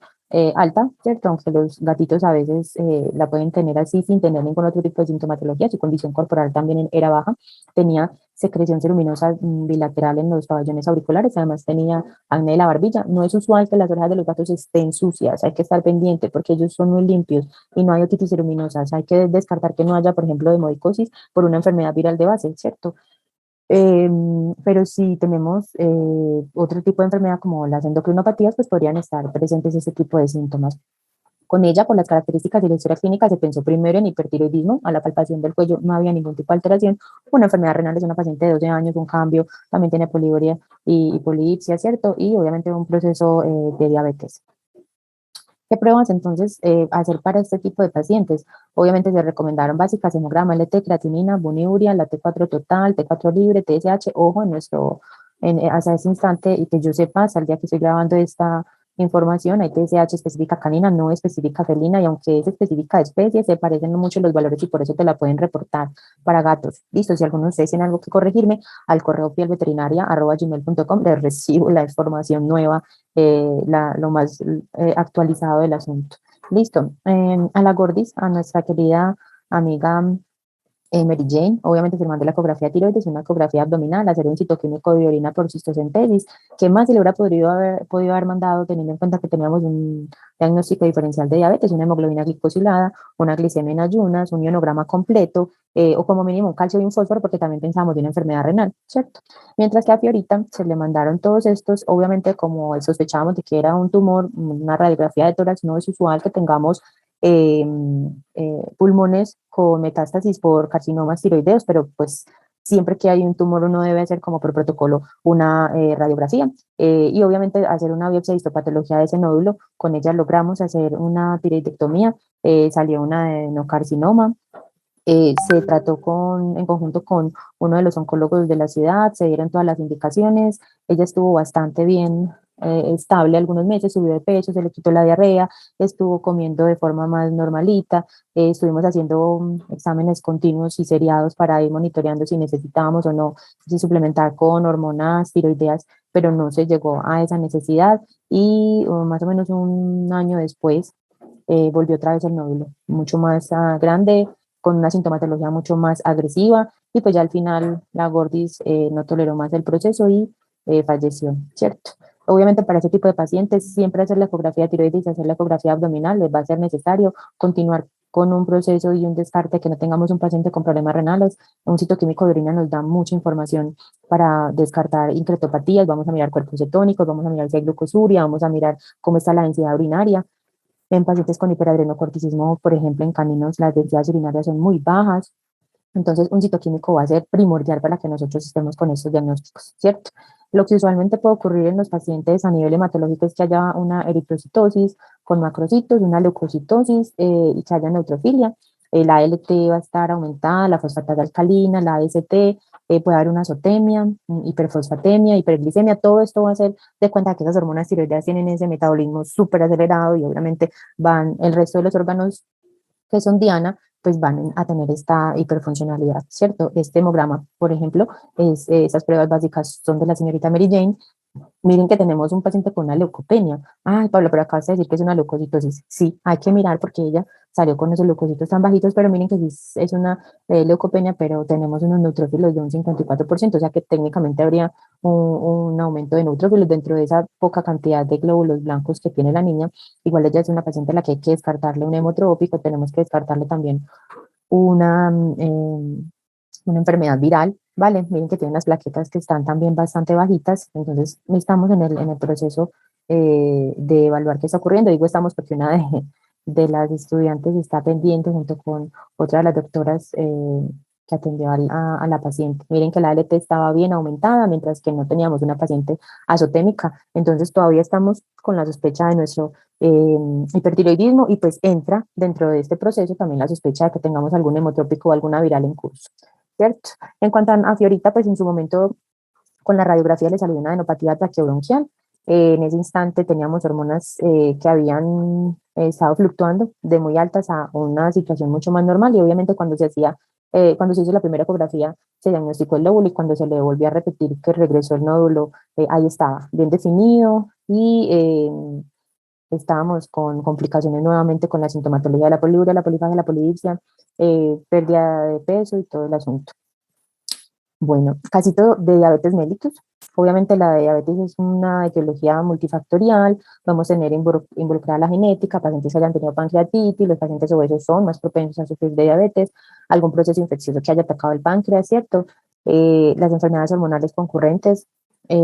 alta, ¿cierto? Aunque los gatitos a veces la pueden tener así sin tener ningún otro tipo de sintomatología, su condición corporal también era baja, tenía secreción ceruminosa bilateral en los pabellones auriculares, además tenía acné de la barbilla. No es usual que las orejas de los gatos estén sucias, hay que estar pendiente porque ellos son muy limpios y no hay otitis ceruminosas. Hay que descartar que no haya, por ejemplo, hemodicosis por una enfermedad viral de base, ¿cierto? Eh, pero si tenemos otro tipo de enfermedad como las endocrinopatías, pues podrían estar presentes ese tipo de síntomas. Con ella, por las características de la historia clínica, se pensó primero en hipertiroidismo, a la palpación del cuello no había ningún tipo de alteración, una enfermedad renal es una paciente de 12 años, un cambio, también tiene poliuria y polipsia, ¿cierto? Y obviamente un proceso de diabetes. ¿Qué pruebas entonces hacer para este tipo de pacientes? Obviamente se recomendaron básicas, hemograma, LT, creatinina, buniuria, la T4 total, T4 libre, TSH, ojo, hasta ese instante y que yo sepa, hasta el día que estoy grabando esta información, hay TSH específica canina, no específica felina, y aunque es específica de especie, se parecen mucho los valores y por eso te la pueden reportar para gatos. Listo, si alguno de ustedes tiene algo que corregirme, al correo pielveterinaria@gmail.com les recibo la información nueva, lo más actualizado del asunto. Listo. A la Gordis, a nuestra querida amiga Mary Jane, obviamente firmando la ecografía de tiroides, una ecografía abdominal, hacer un citoquímico de orina por cistocentesis. ¿Qué más se le hubiera podido haber mandado teniendo en cuenta que teníamos un diagnóstico diferencial de diabetes, una hemoglobina glicosilada, una glicemia en ayunas, un ionograma completo, o como mínimo un calcio y un fósforo, porque también pensamos de una enfermedad renal, ¿cierto? Mientras que a Fiorita se le mandaron todos estos, obviamente como sospechábamos de que era un tumor, una radiografía de tórax no es usual que tengamos eh, pulmones con metástasis por carcinomas tiroideos, pero pues siempre que hay un tumor uno debe hacer como por protocolo una radiografía y obviamente hacer una biopsia de histopatología de ese nódulo. Con ella logramos hacer una tiroidectomía, salió una adenocarcinoma. Se trató en conjunto con uno de los oncólogos de la ciudad, se dieron todas las indicaciones, ella estuvo bastante bien, estable algunos meses, subió de peso, se le quitó la diarrea, estuvo comiendo de forma más normalita, estuvimos haciendo exámenes continuos y seriados para ir monitoreando si necesitábamos o no si suplementar con hormonas tiroideas, pero no se llegó a esa necesidad y más o menos un año después volvió otra vez el nódulo, mucho más grande, con una sintomatología mucho más agresiva y pues ya al final la Gordis no toleró más el proceso y falleció, ¿cierto? Obviamente para ese tipo de pacientes siempre hacer la ecografía de tiroides y hacer la ecografía abdominal les va a ser necesario continuar con un proceso y un descarte que no tengamos un paciente con problemas renales. Un citoquímico de orina nos da mucha información para descartar incretopatías, vamos a mirar cuerpos cetónicos, vamos a mirar si hay glucosuria, vamos a mirar cómo está la densidad urinaria. En pacientes con hiperadrenocorticismo, por ejemplo, en caninos, las densidades urinarias son muy bajas. Entonces, un citoquímico va a ser primordial para que nosotros estemos con estos diagnósticos, ¿cierto? Lo que usualmente puede ocurrir en los pacientes a nivel hematológico es que haya una eritrocitosis con macrocitos, una leucocitosis y que haya neutrofilia. La ALT va a estar aumentada, la fosfatasa alcalina, la AST, puede haber una azotemia, hiperfosfatemia, hiperglicemia, todo esto va a ser de cuenta que esas hormonas tiroideas tienen ese metabolismo súper acelerado y obviamente van el resto de los órganos que son diana, pues van a tener esta hiperfuncionalidad, ¿cierto? Este hemograma, por ejemplo, esas pruebas básicas son de la señorita Mary Jane. Miren que tenemos un paciente con una leucopenia. Ay, Pablo, pero acabas de decir que es una leucocitosis. Sí, hay que mirar porque ella salió con esos leucocitos tan bajitos, pero miren que sí es una leucopenia, pero tenemos unos neutrófilos de un 54%, o sea que técnicamente habría un aumento de neutrófilos dentro de esa poca cantidad de glóbulos blancos que tiene la niña. Igual ella es una paciente a la que hay que descartarle un hemotrópico, tenemos que descartarle también una, una enfermedad viral, ¿vale? Miren que tienen las plaquetas que están también bastante bajitas, entonces estamos en el proceso de evaluar qué está ocurriendo. Digo estamos porque una de las estudiantes está pendiente junto con otra de las doctoras que atendió a la paciente. Miren que la ALT estaba bien aumentada, mientras que no teníamos una paciente azotémica, entonces todavía estamos con la sospecha de nuestro eh, hipertiroidismo y pues entra dentro de este proceso también la sospecha de que tengamos algún hemotrópico o alguna viral en curso, ¿cierto? En cuanto a Fiorita, pues en su momento con la radiografía le salió una adenopatía traqueobronquial. En ese instante teníamos hormonas que habían estado fluctuando de muy altas a una situación mucho más normal y obviamente cuando se hizo la primera ecografía se diagnosticó el lóbulo y cuando se le volvió a repetir que regresó el nódulo, ahí estaba, bien definido y estábamos con complicaciones nuevamente con la sintomatología de la poliuria, la polifagia, la polidipsia, pérdida de peso y todo el asunto. Bueno, casi todo de diabetes mellitus. Obviamente la diabetes es una etiología multifactorial, vamos a tener involucrada la genética, pacientes que hayan tenido pancreatitis, los pacientes obesos son más propensos a sufrir de diabetes, algún proceso infeccioso que haya atacado el páncreas, ¿cierto? Las enfermedades hormonales concurrentes,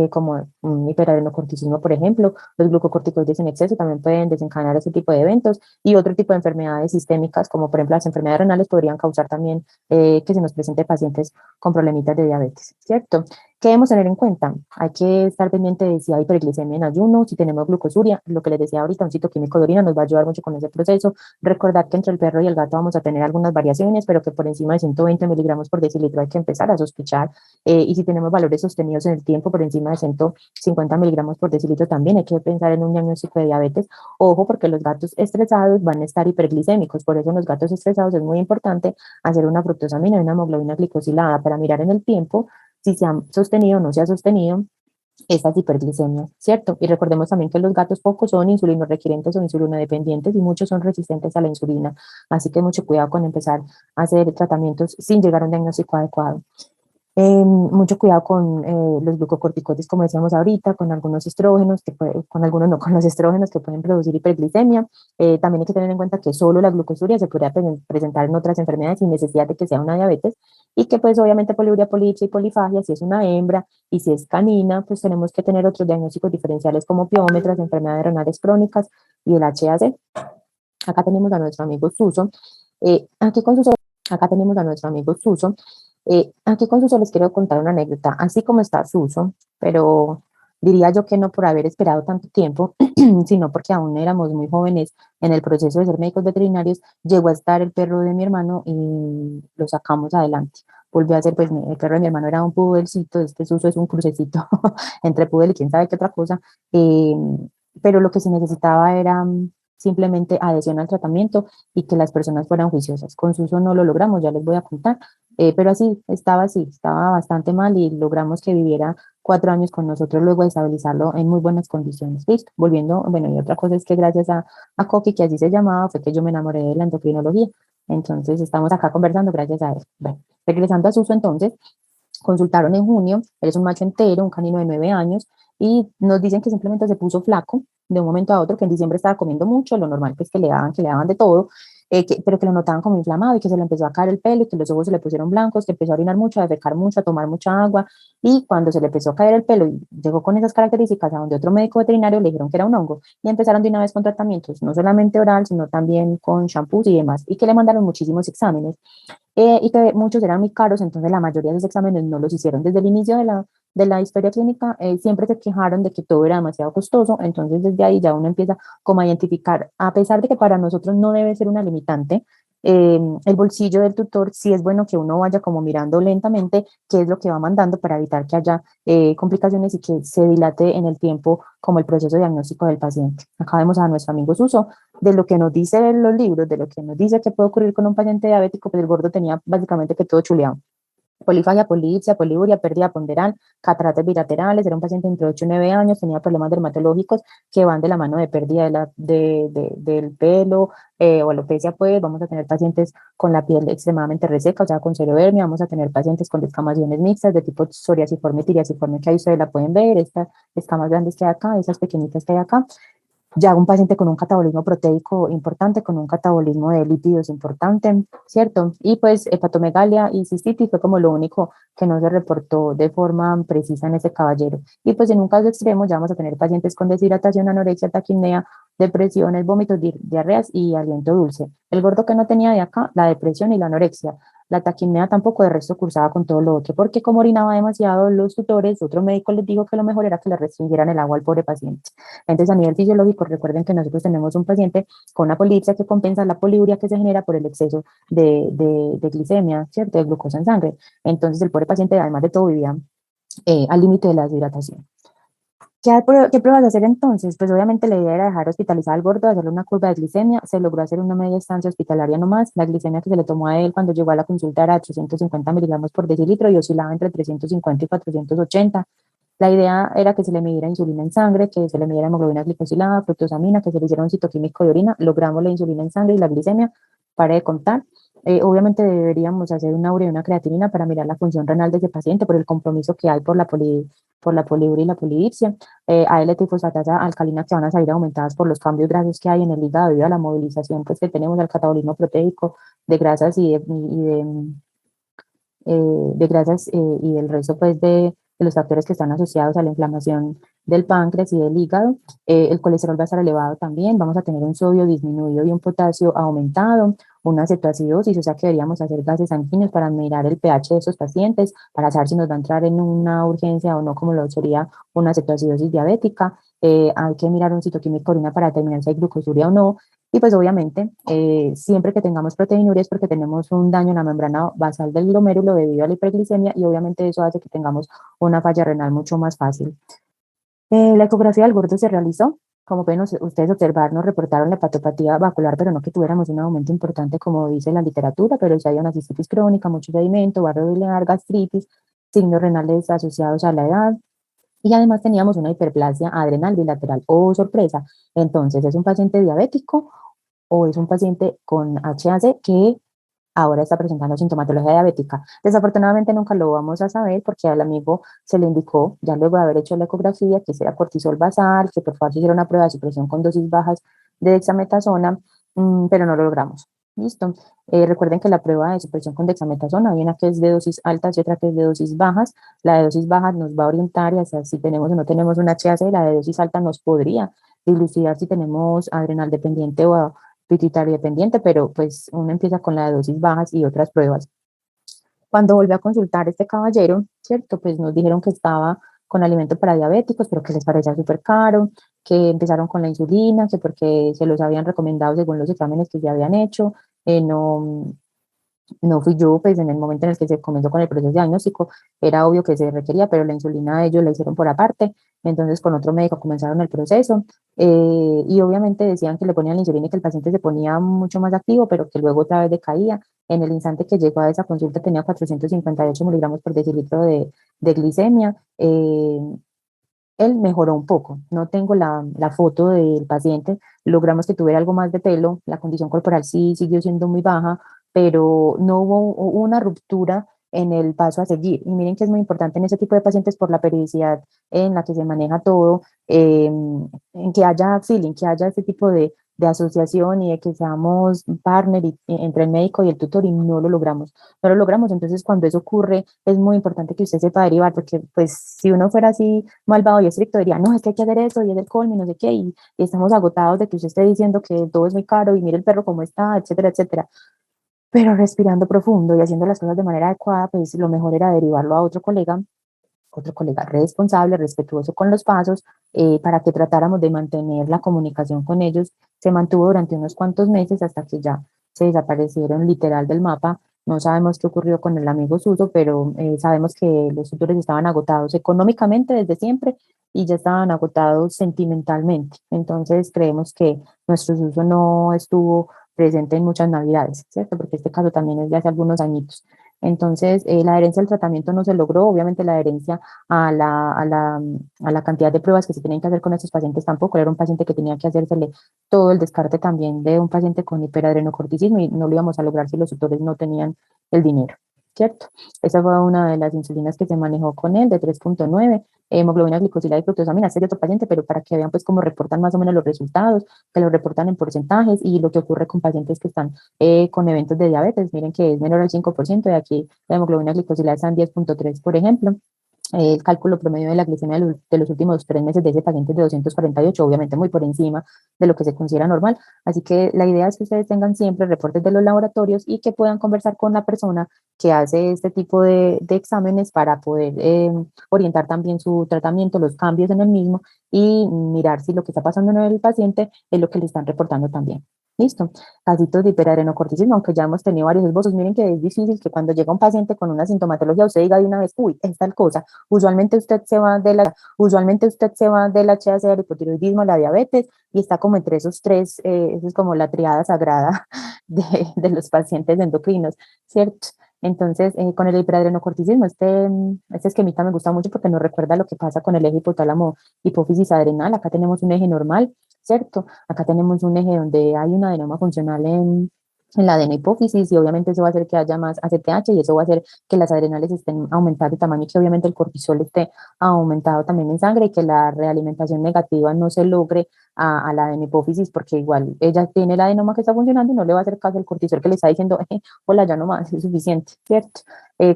como un hiperadenocorticismo, por ejemplo. Los glucocorticoides en exceso también pueden desencadenar ese tipo de eventos y otro tipo de enfermedades sistémicas, como por ejemplo las enfermedades renales, podrían causar también que se nos presente pacientes con problemitas de diabetes, ¿cierto? ¿Qué debemos tener en cuenta? Hay que estar pendiente de si hay hiperglicemia en ayuno, si tenemos glucosuria, lo que les decía ahorita, un citoquímico de orina nos va a ayudar mucho con ese proceso. Recordar que entre el perro y el gato vamos a tener algunas variaciones, pero que por encima de 120 miligramos por decilitro hay que empezar a sospechar. Y si tenemos valores sostenidos en el tiempo por encima de 150 miligramos por decilitro, también hay que pensar en un diagnóstico de diabetes. Ojo, porque los gatos estresados van a estar hiperglicémicos, por eso en los gatos estresados es muy importante hacer una fructosamina y una hemoglobina glicosilada para mirar en el tiempo si se ha sostenido o no se ha sostenido estas hiperglicemias, ¿cierto? Y recordemos también que los gatos pocos son insulino requerentes o insulino dependientes y muchos son resistentes a la insulina, así que mucho cuidado con empezar a hacer tratamientos sin llegar a un diagnóstico adecuado. Mucho cuidado con los glucocorticoides, como decíamos ahorita, con algunos estrógenos, con algunos no, con los estrógenos que pueden producir hiperglicemia. También hay que tener en cuenta que solo la glucosuria se podría presentar en otras enfermedades sin necesidad de que sea una diabetes y que pues obviamente poliuria, polipsia y polifagia, si es una hembra y si es canina, pues tenemos que tener otros diagnósticos diferenciales como piómetras, enfermedades renales crónicas y el HAC. Acá tenemos a nuestro amigo Suso. Aquí con Suso, acá tenemos a nuestro amigo Suso. Aquí con Suso les quiero contar una anécdota, así como está Suso, pero diría yo que no por haber esperado tanto tiempo, sino porque aún éramos muy jóvenes en el proceso de ser médicos veterinarios, llegó a estar el perro de mi hermano y lo sacamos adelante. Volvió a ser, pues el perro de mi hermano era un pudelcito, este Suso es un crucecito entre pudel y quién sabe qué otra cosa, eh, pero lo que se necesitaba era simplemente adhesión al tratamiento y que las personas fueran juiciosas. Con Suso no lo logramos, ya les voy a contar, pero así, estaba bastante mal y logramos que viviera 4 años con nosotros luego de estabilizarlo en muy buenas condiciones. Listo, volviendo, bueno, y otra cosa es que gracias a Coqui, que así se llamaba, fue que yo me enamoré de la endocrinología. Entonces estamos acá conversando gracias a él. Bueno, regresando a Suso entonces, consultaron en junio, él es un macho entero, un canino de 9 años, y nos dicen que simplemente se puso flaco de un momento a otro, que en diciembre estaba comiendo mucho, lo normal pues que le daban de todo, pero que lo notaban como inflamado y que se le empezó a caer el pelo y que los ojos se le pusieron blancos, que empezó a orinar mucho, a defecar mucho, a tomar mucha agua, y cuando se le empezó a caer el pelo y llegó con esas características a donde otro médico veterinario le dijeron que era un hongo, y empezaron de una vez con tratamientos, no solamente oral, sino también con shampoos y demás, y que le mandaron muchísimos exámenes y que muchos eran muy caros, entonces la mayoría de los exámenes no los hicieron desde el inicio de la historia clínica, siempre se quejaron de que todo era demasiado costoso, entonces desde ahí ya uno empieza como a identificar, a pesar de que para nosotros no debe ser una limitante, el bolsillo del tutor sí es bueno que uno vaya como mirando lentamente qué es lo que va mandando para evitar que haya complicaciones y que se dilate en el tiempo como el proceso diagnóstico del paciente. Acá vemos a nuestro amigo Suso, de lo que nos dicen los libros, de lo que nos dice que puede ocurrir con un paciente diabético, pues el gordo tenía básicamente que todo chuleado. Polifagia, polipsia, poliuria, pérdida ponderal, cataratas bilaterales, era un paciente entre 8 y 9 años, tenía problemas dermatológicos que van de la mano de pérdida del pelo, o alopecia, pues vamos a tener pacientes con la piel extremadamente reseca, o sea, con serodermia, vamos a tener pacientes con descamaciones mixtas de tipo psoriasiforme, tiriasiforme, que ahí ustedes la pueden ver, estas escamas grandes que hay acá, esas pequeñitas que hay acá, ya un paciente con un catabolismo proteico importante, con un catabolismo de lípidos importante, ¿cierto? Y pues hepatomegalia y cistitis fue como lo único que no se reportó de forma precisa en ese caballero. Y pues en un caso extremo ya vamos a tener pacientes con deshidratación, anorexia, taquipnea, depresiones, vómitos, diarreas y aliento dulce. El gordo que no tenía de acá, la depresión y la anorexia. La taquipnea tampoco, de resto cursaba con todo lo otro, porque como orinaba demasiado, los tutores, otro médico les dijo que lo mejor era que le restringieran el agua al pobre paciente. Entonces, a nivel fisiológico, recuerden que nosotros tenemos un paciente con una polipsia que compensa la poliuria que se genera por el exceso de glicemia, ¿cierto? De glucosa en sangre. Entonces, el pobre paciente, además de todo, vivía al límite de la deshidratación. ¿Qué pruebas hacer entonces? Pues obviamente la idea era dejar hospitalizado al gordo, hacerle una curva de glicemia, se logró hacer una media estancia hospitalaria nomás, la glicemia que se le tomó a él cuando llegó a la consulta era 850 miligramos por decilitro y oscilaba entre 350 y 480. La idea era que se le midiera insulina en sangre, que se le midiera hemoglobina glicosilada, fructosamina, que se le hiciera un citoquímico de orina, logramos la insulina en sangre y la glicemia, para de contar. Obviamente deberíamos hacer una urea y una creatinina para mirar la función renal de ese paciente por el compromiso que hay por la poliuria y la polidipsia, ALT y fosfatasa alcalina que van a salir aumentadas por los cambios grasos que hay en el hígado debido a la movilización pues, que tenemos al catabolismo proteico de grasas y de grasas y del resto pues de de los factores que están asociados a la inflamación del páncreas y del hígado. El colesterol va a estar elevado también, vamos a tener un sodio disminuido y un potasio aumentado, una cetoacidosis, o sea que deberíamos hacer gases sanguíneos para mirar el pH de esos pacientes, para saber si nos va a entrar en una urgencia o no, como lo sería una cetoacidosis diabética. Hay que mirar un citoquímico de orina para determinar si hay glucosuria o no. Y pues obviamente, siempre que tengamos proteinuria es porque tenemos un daño en la membrana basal del glomérulo debido a la hiperglicemia y obviamente eso hace que tengamos una falla renal mucho más fácil. La ecografía del gordo se realizó. Como pueden ustedes observar, nos reportaron la hepatopatía vascular, pero no que tuviéramos un aumento importante como dice la literatura, pero sí hay una cistitis crónica, mucho sedimento, barrio biliar, gastritis, signos renales asociados a la edad, y además teníamos una hiperplasia adrenal bilateral. ¡Oh, sorpresa! Entonces, ¿es un paciente diabético o es un paciente con HAC que ahora está presentando sintomatología diabética? Desafortunadamente nunca lo vamos a saber porque al amigo se le indicó, ya luego de haber hecho la ecografía, que sea cortisol basal, que por favor se hiciera una prueba de supresión con dosis bajas de dexametasona, pero no lo logramos. Listo. Recuerden que la prueba de supresión con dexametasona hay una que es de dosis altas y otra que es de dosis bajas. La de dosis bajas nos va a orientar hacia si tenemos o no tenemos un HAC. La de dosis alta nos podría dilucidar si tenemos adrenal dependiente o pituitario dependiente, pero pues uno empieza con la de dosis bajas y otras pruebas. Cuando volví a consultar a este caballero, ¿cierto? Pues nos dijeron que estaba con alimento para diabéticos, pero que les parecía súper caro, que empezaron con la insulina, que porque se los habían recomendado según los exámenes que se habían hecho, no, no fui yo, pues en el momento en el que se comenzó con el proceso diagnóstico, era obvio que se requería, pero la insulina ellos la hicieron por aparte, entonces con otro médico comenzaron el proceso, y obviamente decían que le ponían la insulina y que el paciente se ponía mucho más activo, pero que luego otra vez decaía. En el instante que llegó a esa consulta tenía 458 miligramos por decilitro de glicemia. Él mejoró un poco. No tengo la foto del paciente, logramos que tuviera algo más de pelo, la condición corporal sí siguió siendo muy baja, pero no hubo una ruptura en el paso a seguir. Y miren que es muy importante en ese tipo de pacientes por la periodicidad en la que se maneja todo, en que haya feeling, que haya ese tipo de asociación y de que seamos partner entre el médico y el tutor y no lo logramos. No lo logramos, entonces cuando eso ocurre es muy importante que usted sepa derivar, porque pues si uno fuera así malvado y estricto diría, no, es que hay que hacer eso y es el colmo y no sé qué, y estamos agotados de que usted esté diciendo que todo es muy caro y mire el perro cómo está, etcétera, etcétera. Pero respirando profundo y haciendo las cosas de manera adecuada, pues lo mejor era derivarlo a otro colega responsable, respetuoso con los pasos, para que tratáramos de mantener la comunicación con ellos. Se mantuvo durante unos cuantos meses hasta que ya se desaparecieron literal del mapa. No sabemos qué ocurrió con el amigo Suso, pero sabemos que los tutores estaban agotados económicamente desde siempre y ya estaban agotados sentimentalmente. Entonces creemos que nuestro Suso no estuvo presente en muchas navidades, ¿cierto? Porque este caso también es de hace algunos añitos. Entonces, la adherencia al tratamiento no se logró, obviamente la adherencia a la cantidad de pruebas que se tenían que hacer con estos pacientes tampoco, era un paciente que tenía que hacérsele todo el descarte también de un paciente con hiperadrenocorticismo y no lo íbamos a lograr si los tutores no tenían el dinero, ¿cierto? Esa fue una de las insulinas que se manejó con él, de 3,9, hemoglobina glicosilada y fructosamina, este es otro paciente, pero para que vean pues cómo reportan más o menos los resultados, que lo reportan en porcentajes y lo que ocurre con pacientes que están con eventos de diabetes, miren que es menor al 5%, y aquí la hemoglobina glicosilada está en 10,3, por ejemplo. El cálculo promedio de la glicemia de los últimos 3 meses de ese paciente es de 248, obviamente muy por encima de lo que se considera normal. Así que la idea es que ustedes tengan siempre reportes de los laboratorios y que puedan conversar con la persona que hace este tipo de exámenes para poder orientar también su tratamiento, los cambios en el mismo y mirar si lo que está pasando en el paciente es lo que le están reportando también. Listo. Casitos de hiperadrenocorticismo, aunque ya hemos tenido varios esbozos, miren que es difícil que cuando llega un paciente con una sintomatología usted diga de una vez, uy, es tal cosa. Usualmente usted se va del HAC, al hipotiroidismo, a la diabetes, y está como entre esos tres, eso es como la triada sagrada de los pacientes endocrinos, ¿cierto? Entonces, con el hiperadrenocorticismo, este esquemita me gusta mucho porque nos recuerda lo que pasa con el eje hipotálamo hipófisis adrenal. Acá tenemos un eje normal, ¿cierto? Acá tenemos un eje donde hay un adenoma funcional en la adenohipófisis y obviamente eso va a hacer que haya más ACTH y eso va a hacer que las adrenales estén aumentadas de tamaño y que obviamente el cortisol esté aumentado también en sangre y que la realimentación negativa no se logre a la hipófisis, porque igual ella tiene el adenoma que está funcionando y no le va a hacer caso al cortisol que le está diciendo, hola, ya no más, es suficiente, ¿cierto?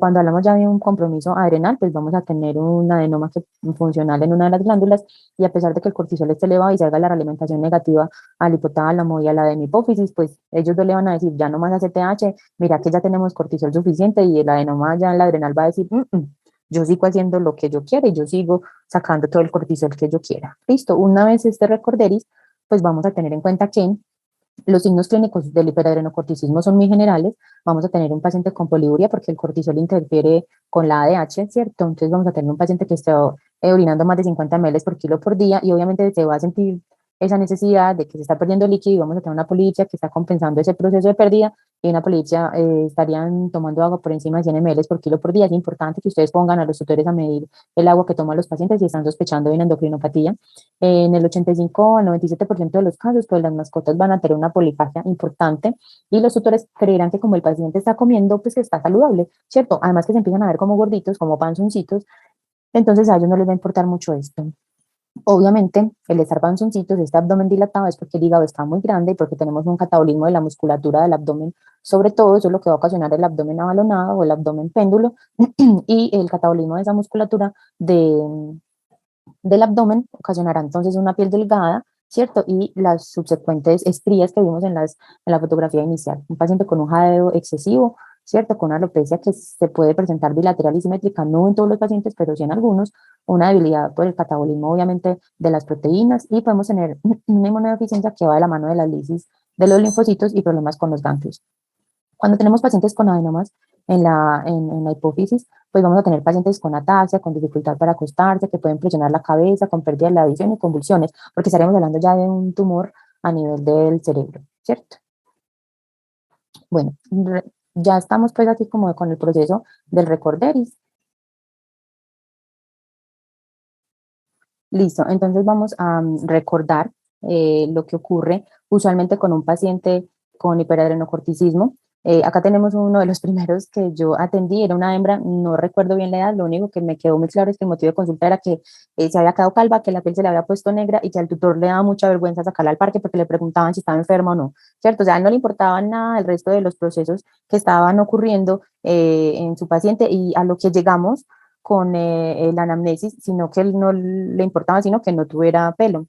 Cuando hablamos ya de un compromiso adrenal, pues vamos a tener un adenoma que, funcional en una de las glándulas, y a pesar de que el cortisol esté elevado y se haga la realimentación negativa al hipotálamo y a la hipófisis, pues ellos dos le van a decir, ya no más ACTH, mira que ya tenemos cortisol suficiente, y el adenoma ya en la adrenal va a decir, yo sigo haciendo lo que yo quiera y yo sigo sacando todo el cortisol que yo quiera. Listo, una vez este recorderis, pues vamos a tener en cuenta que los signos clínicos del hiperadrenocorticismo son muy generales. Vamos a tener un paciente con poliuria porque el cortisol interfiere con la ADH, ¿cierto? Entonces vamos a tener un paciente que esté orinando más de 50 ml por kilo por día, y obviamente se va a sentir esa necesidad de que se está perdiendo líquido, y vamos a tener una polipsia que está compensando ese proceso de pérdida, y una polipsia estarían tomando agua por encima de 100 ml por kilo por día. Es importante que ustedes pongan a los tutores a medir el agua que toman los pacientes si están sospechando de una endocrinopatía. En el 85 al 97% de los casos, pues las mascotas van a tener una polifagia importante, y los tutores creerán que como el paciente está comiendo, pues que está saludable, ¿cierto? Además que se empiezan a ver como gorditos, como panzoncitos, entonces a ellos no les va a importar mucho esto. Obviamente, el estar panzoncitos, este abdomen dilatado, es porque el hígado está muy grande y porque tenemos un catabolismo de la musculatura del abdomen, sobre todo. Eso es lo que va a ocasionar el abdomen abalonado o el abdomen péndulo, y el catabolismo de esa musculatura del abdomen ocasionará entonces una piel delgada, ¿cierto? Y las subsecuentes estrías que vimos en la fotografía inicial. Un paciente con un jadeo excesivo, ¿cierto? Con una alopecia que se puede presentar bilateral y simétrica, no en todos los pacientes, pero sí en algunos, una debilidad por el catabolismo, obviamente, de las proteínas, y podemos tener una inmunodeficiencia que va de la mano de la lisis de los linfocitos y problemas con los ganglios. Cuando tenemos pacientes con adenomas en la hipófisis, pues vamos a tener pacientes con ataxia, con dificultad para acostarse, que pueden presionar la cabeza, con pérdida de la visión y convulsiones, porque estaríamos hablando ya de un tumor a nivel del cerebro, ¿cierto? Bueno, ya estamos pues aquí como con el proceso del recorderis. Listo, entonces vamos a recordar lo que ocurre usualmente con un paciente con hiperadrenocorticismo. Acá tenemos uno de los primeros que yo atendí, era una hembra, no recuerdo bien la edad, lo único que me quedó muy claro es que el motivo de consulta era que se había quedado calva, que la piel se le había puesto negra y que al tutor le daba mucha vergüenza sacarla al parque porque le preguntaban si estaba enferma o no, ¿cierto? O sea, a él no le importaba nada el resto de los procesos que estaban ocurriendo en su paciente, y a lo que llegamos con la anamnesis, sino que él no le importaba, sino que no tuviera pelo.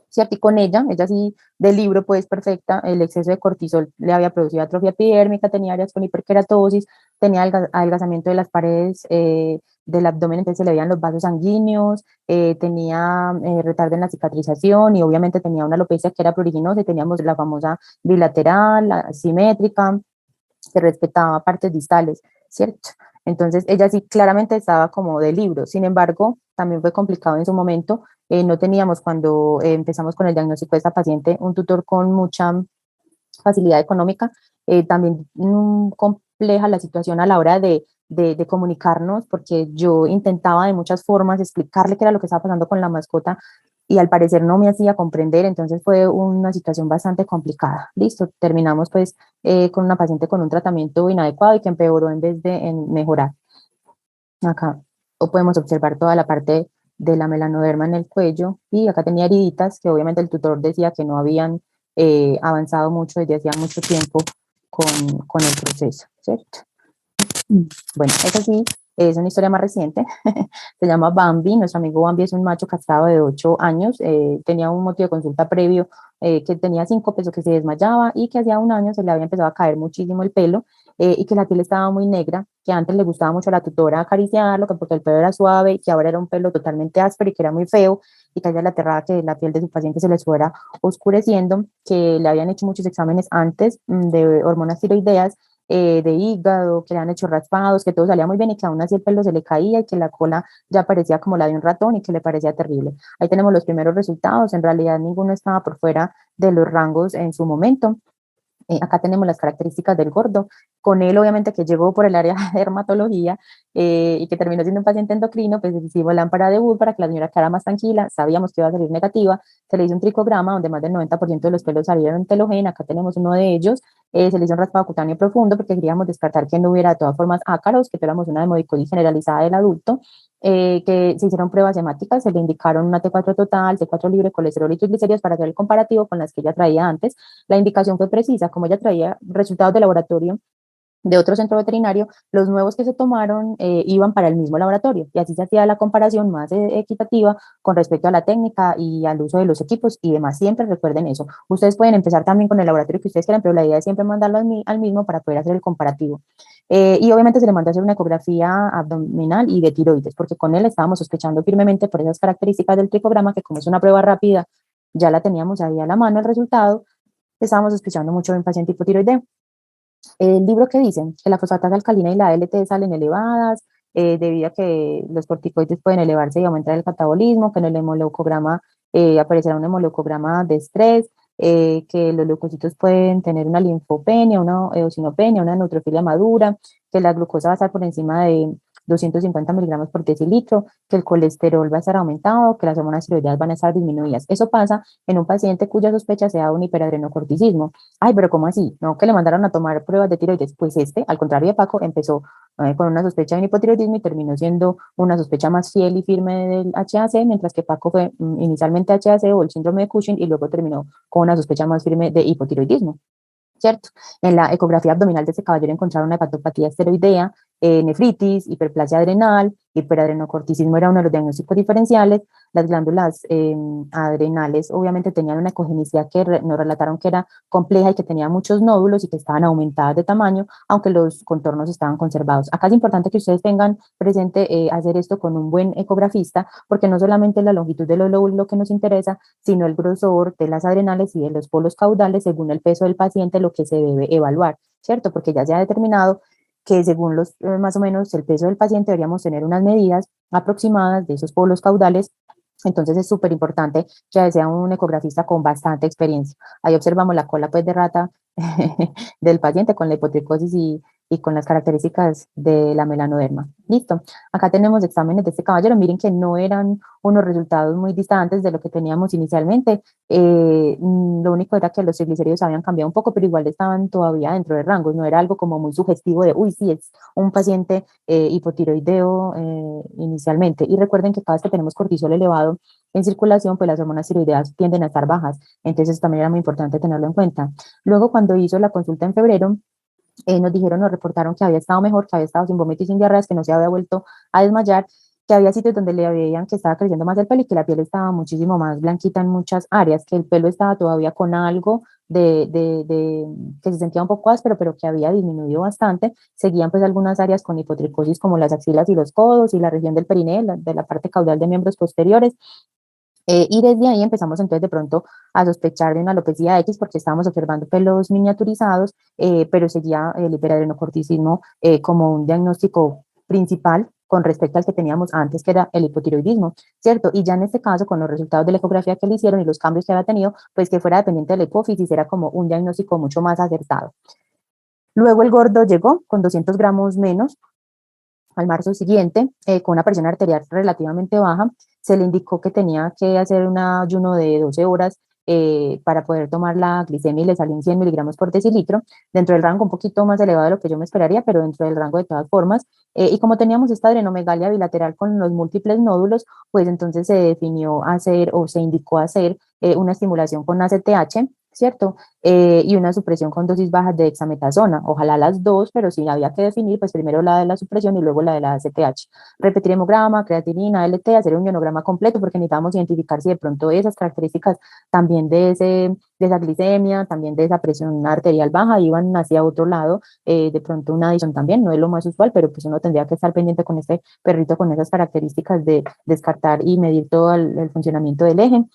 ¿Cierto? Y con ella sí, del libro, pues perfecta, el exceso de cortisol le había producido atrofia epidérmica, tenía áreas con hiperkeratosis, tenía adelgazamiento de las paredes del abdomen, entonces se le veían los vasos sanguíneos, tenía retardo en la cicatrización, y obviamente tenía una alopecia que era pruriginosa, y teníamos la famosa bilateral, la simétrica, que respetaba partes distales, ¿cierto? Entonces ella sí claramente estaba como de libro. Sin embargo, también fue complicado en su momento. No teníamos, cuando empezamos con el diagnóstico de esta paciente, un tutor con mucha facilidad económica. También compleja la situación a la hora de comunicarnos, porque yo intentaba de muchas formas explicarle qué era lo que estaba pasando con la mascota, y al parecer no me hacía comprender. Entonces fue una situación bastante complicada. Listo, terminamos pues con una paciente con un tratamiento inadecuado y que empeoró en vez de mejorar. Acá podemos observar toda la parte de la melanoderma en el cuello, y acá tenía heriditas que obviamente el tutor decía que no habían avanzado mucho desde hacía mucho tiempo con el proceso, ¿cierto? Bueno, esa sí es una historia más reciente. Se llama Bambi. Nuestro amigo Bambi es un macho castrado de 8 años. Tenía un motivo de consulta previo, que tenía síncope, que se desmayaba, y que hacía un año se le había empezado a caer muchísimo el pelo, y que la piel estaba muy negra, que antes le gustaba mucho a la tutora acariciarlo, que porque el pelo era suave, y que ahora era un pelo totalmente áspero y que era muy feo, y que a ella le aterraba que la piel de su paciente se les fuera oscureciendo, que le habían hecho muchos exámenes antes de hormonas tiroideas, de hígado, que le han hecho raspados, que todo salía muy bien, y que aún así el pelo se le caía, y que la cola ya parecía como la de un ratón, y que le parecía terrible. Ahí tenemos los primeros resultados. En realidad ninguno estaba por fuera de los rangos en su momento. Acá tenemos las características del gordo, con él obviamente que llegó por el área de dermatología, y que terminó siendo un paciente endocrino. Pues hicimos lámpara de Wood para que la señora quedara más tranquila, sabíamos que iba a salir negativa, se le hizo un tricograma donde más del 90% de los pelos salieron telogena. Acá tenemos uno de ellos, se le hizo un raspado cutáneo profundo porque queríamos descartar que no hubiera de todas formas ácaros, que tuviéramos una hemodicosis generalizada del adulto, que se hicieron pruebas hemáticas, se le indicaron una T4 total, T4 libre, colesterol y triglicéridos para hacer el comparativo con las que ella traía antes. La indicación fue precisa, como ella traía resultados de laboratorio de otro centro veterinario, los nuevos que se tomaron iban para el mismo laboratorio y así se hacía la comparación más equitativa con respecto a la técnica y al uso de los equipos y demás. Siempre recuerden eso. Ustedes pueden empezar también con el laboratorio que ustedes quieran, pero la idea es siempre mandarlo al mismo para poder hacer el comparativo. Y obviamente se le mandó a hacer una ecografía abdominal y de tiroides, porque con él estábamos sospechando firmemente por esas características del tricograma, que como es una prueba rápida, ya la teníamos ahí a la mano el resultado, estábamos sospechando mucho de un paciente hipotiroideo. El libro que dicen que la fosfatasa alcalina y la ALT salen elevadas, debido a que los corticoides pueden elevarse y aumentar el catabolismo, que en el hemoleucograma aparecerá un hemoleucograma de estrés, que los leucocitos pueden tener una linfopenia, una eosinopenia, una neutrofilia madura, que la glucosa va a estar por encima de 250 miligramos por decilitro, que el colesterol va a estar aumentado, que las hormonas tiroideas van a estar disminuidas. Eso pasa en un paciente cuya sospecha sea un hiperadrenocorticismo. Ay, pero ¿cómo así? ¿No? Que le mandaron a tomar pruebas de tiroides. Pues al contrario de Paco, empezó con una sospecha de un hipotiroidismo y terminó siendo una sospecha más fiel y firme del HAC, mientras que Paco fue inicialmente HAC o el síndrome de Cushing y luego terminó con una sospecha más firme de hipotiroidismo. ¿Cierto? En la ecografía abdominal de este caballero encontraron una hepatopatía esteroidea, nefritis, hiperplasia adrenal, hiperadrenocorticismo era uno de los diagnósticos diferenciales. Las glándulas adrenales obviamente tenían una ecogenicidad que nos relataron que era compleja y que tenía muchos nódulos y que estaban aumentadas de tamaño, aunque los contornos estaban conservados. Acá es importante que ustedes tengan presente hacer esto con un buen ecografista, porque no solamente la longitud de los lóbulos lo que nos interesa, sino el grosor de las adrenales y de los polos caudales según el peso del paciente, lo que se debe evaluar, ¿cierto? Porque ya se ha determinado que según más o menos el peso del paciente deberíamos tener unas medidas aproximadas de esos polos caudales. Entonces es súper importante que sea un ecografista con bastante experiencia. Ahí observamos la cola pues de rata del paciente con la hipotricosis y con las características de la melanoderma. Listo. Acá tenemos exámenes de este caballero. Miren que no eran unos resultados muy distantes de lo que teníamos inicialmente. Lo único era que los triglicéridos habían cambiado un poco, pero igual estaban todavía dentro de rangos. No era algo como muy sugestivo de, uy, sí, es un paciente hipotiroideo inicialmente. Y recuerden que cada vez que tenemos cortisol elevado en circulación, pues las hormonas tiroideas tienden a estar bajas. Entonces también era muy importante tenerlo en cuenta. Luego, cuando hizo la consulta en febrero, nos dijeron, nos reportaron que había estado mejor, que había estado sin vómitos y sin diarreas, que no se había vuelto a desmayar, que había sitios donde le veían que estaba creciendo más el pelo y que la piel estaba muchísimo más blanquita en muchas áreas, que el pelo estaba todavía con algo que se sentía un poco áspero, pero que había disminuido bastante. Seguían pues algunas áreas con hipotricosis como las axilas y los codos y la región del perineo, de la parte caudal de miembros posteriores. Y desde ahí empezamos entonces de pronto a sospechar de una alopecia X porque estábamos observando pelos miniaturizados, pero seguía el hiperadrenocorticismo como un diagnóstico principal con respecto al que teníamos antes, que era el hipotiroidismo, ¿cierto? Y ya en este caso, con los resultados de la ecografía que le hicieron y los cambios que había tenido, pues que fuera dependiente de la hipófisis, era como un diagnóstico mucho más acertado. Luego el gordo llegó con 200 gramos menos, al marzo siguiente, con una presión arterial relativamente baja, se le indicó que tenía que hacer un ayuno de 12 horas para poder tomar la glicemia y le salían 100 miligramos por decilitro, dentro del rango un poquito más elevado de lo que yo me esperaría, pero dentro del rango de todas formas. Y como teníamos esta adrenomegalia bilateral con los múltiples nódulos, pues entonces se definió hacer o se indicó hacer una estimulación con ACTH, ¿cierto? Y una supresión con dosis bajas de dexametasona, ojalá las dos, pero si había que definir, pues primero la de la supresión y luego la de la ACTH. Repetir hemograma, creatinina, LT, hacer un ionograma completo porque necesitamos identificar si de pronto esas características también de esa glicemia, también de esa presión arterial baja, iban hacia otro lado, de pronto una adición también, no es lo más usual, pero pues uno tendría que estar pendiente con este perrito con esas características de descartar y medir todo el funcionamiento del eje.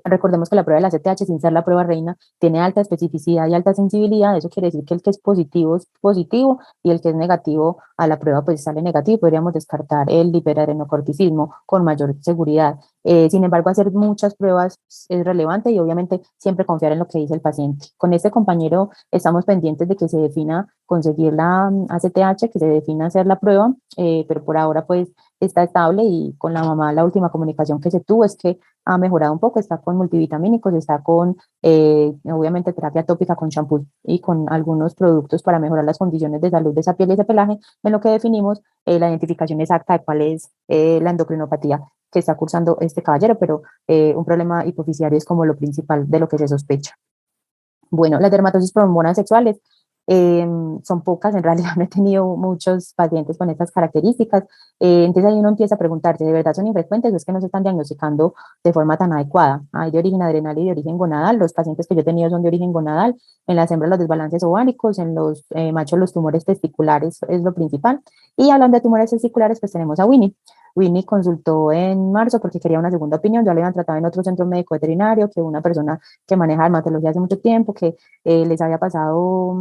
Recordemos que la prueba de la CTH, sin ser la prueba reina, tiene alta especificidad y alta sensibilidad. Eso quiere decir que el que es positivo y el que es negativo a la prueba pues sale negativo. Podríamos descartar el hiperadrenocorticismo con mayor seguridad. Sin embargo, hacer muchas pruebas es relevante y obviamente siempre confiar en lo que dice el paciente. Con este compañero estamos pendientes de que se defina conseguir la ACTH, que se defina hacer la prueba, pero por ahora pues está estable y con la mamá la última comunicación que se tuvo es que ha mejorado un poco, está con multivitamínicos, está con obviamente terapia tópica con champú y con algunos productos para mejorar las condiciones de salud de esa piel y ese pelaje, en lo que definimos la identificación exacta de cuál es la endocrinopatía que está cursando este caballero, pero un problema hipofisiario es como lo principal de lo que se sospecha. Bueno, las dermatosis por hormonas sexuales son pocas, en realidad no he tenido muchos pacientes con estas características, entonces ahí uno empieza a preguntarse, ¿de verdad son infrecuentes o es que no se están diagnosticando de forma tan adecuada? Hay de origen adrenal y de origen gonadal, los pacientes que yo he tenido son de origen gonadal, en las hembras los desbalances ováricos, en los machos los tumores testiculares es lo principal, y hablando de tumores testiculares, pues tenemos a Winnie. Winnie consultó en marzo porque quería una segunda opinión, ya lo habían tratado en otro centro médico veterinario, que una persona que maneja dermatología hace mucho tiempo, que les había pasado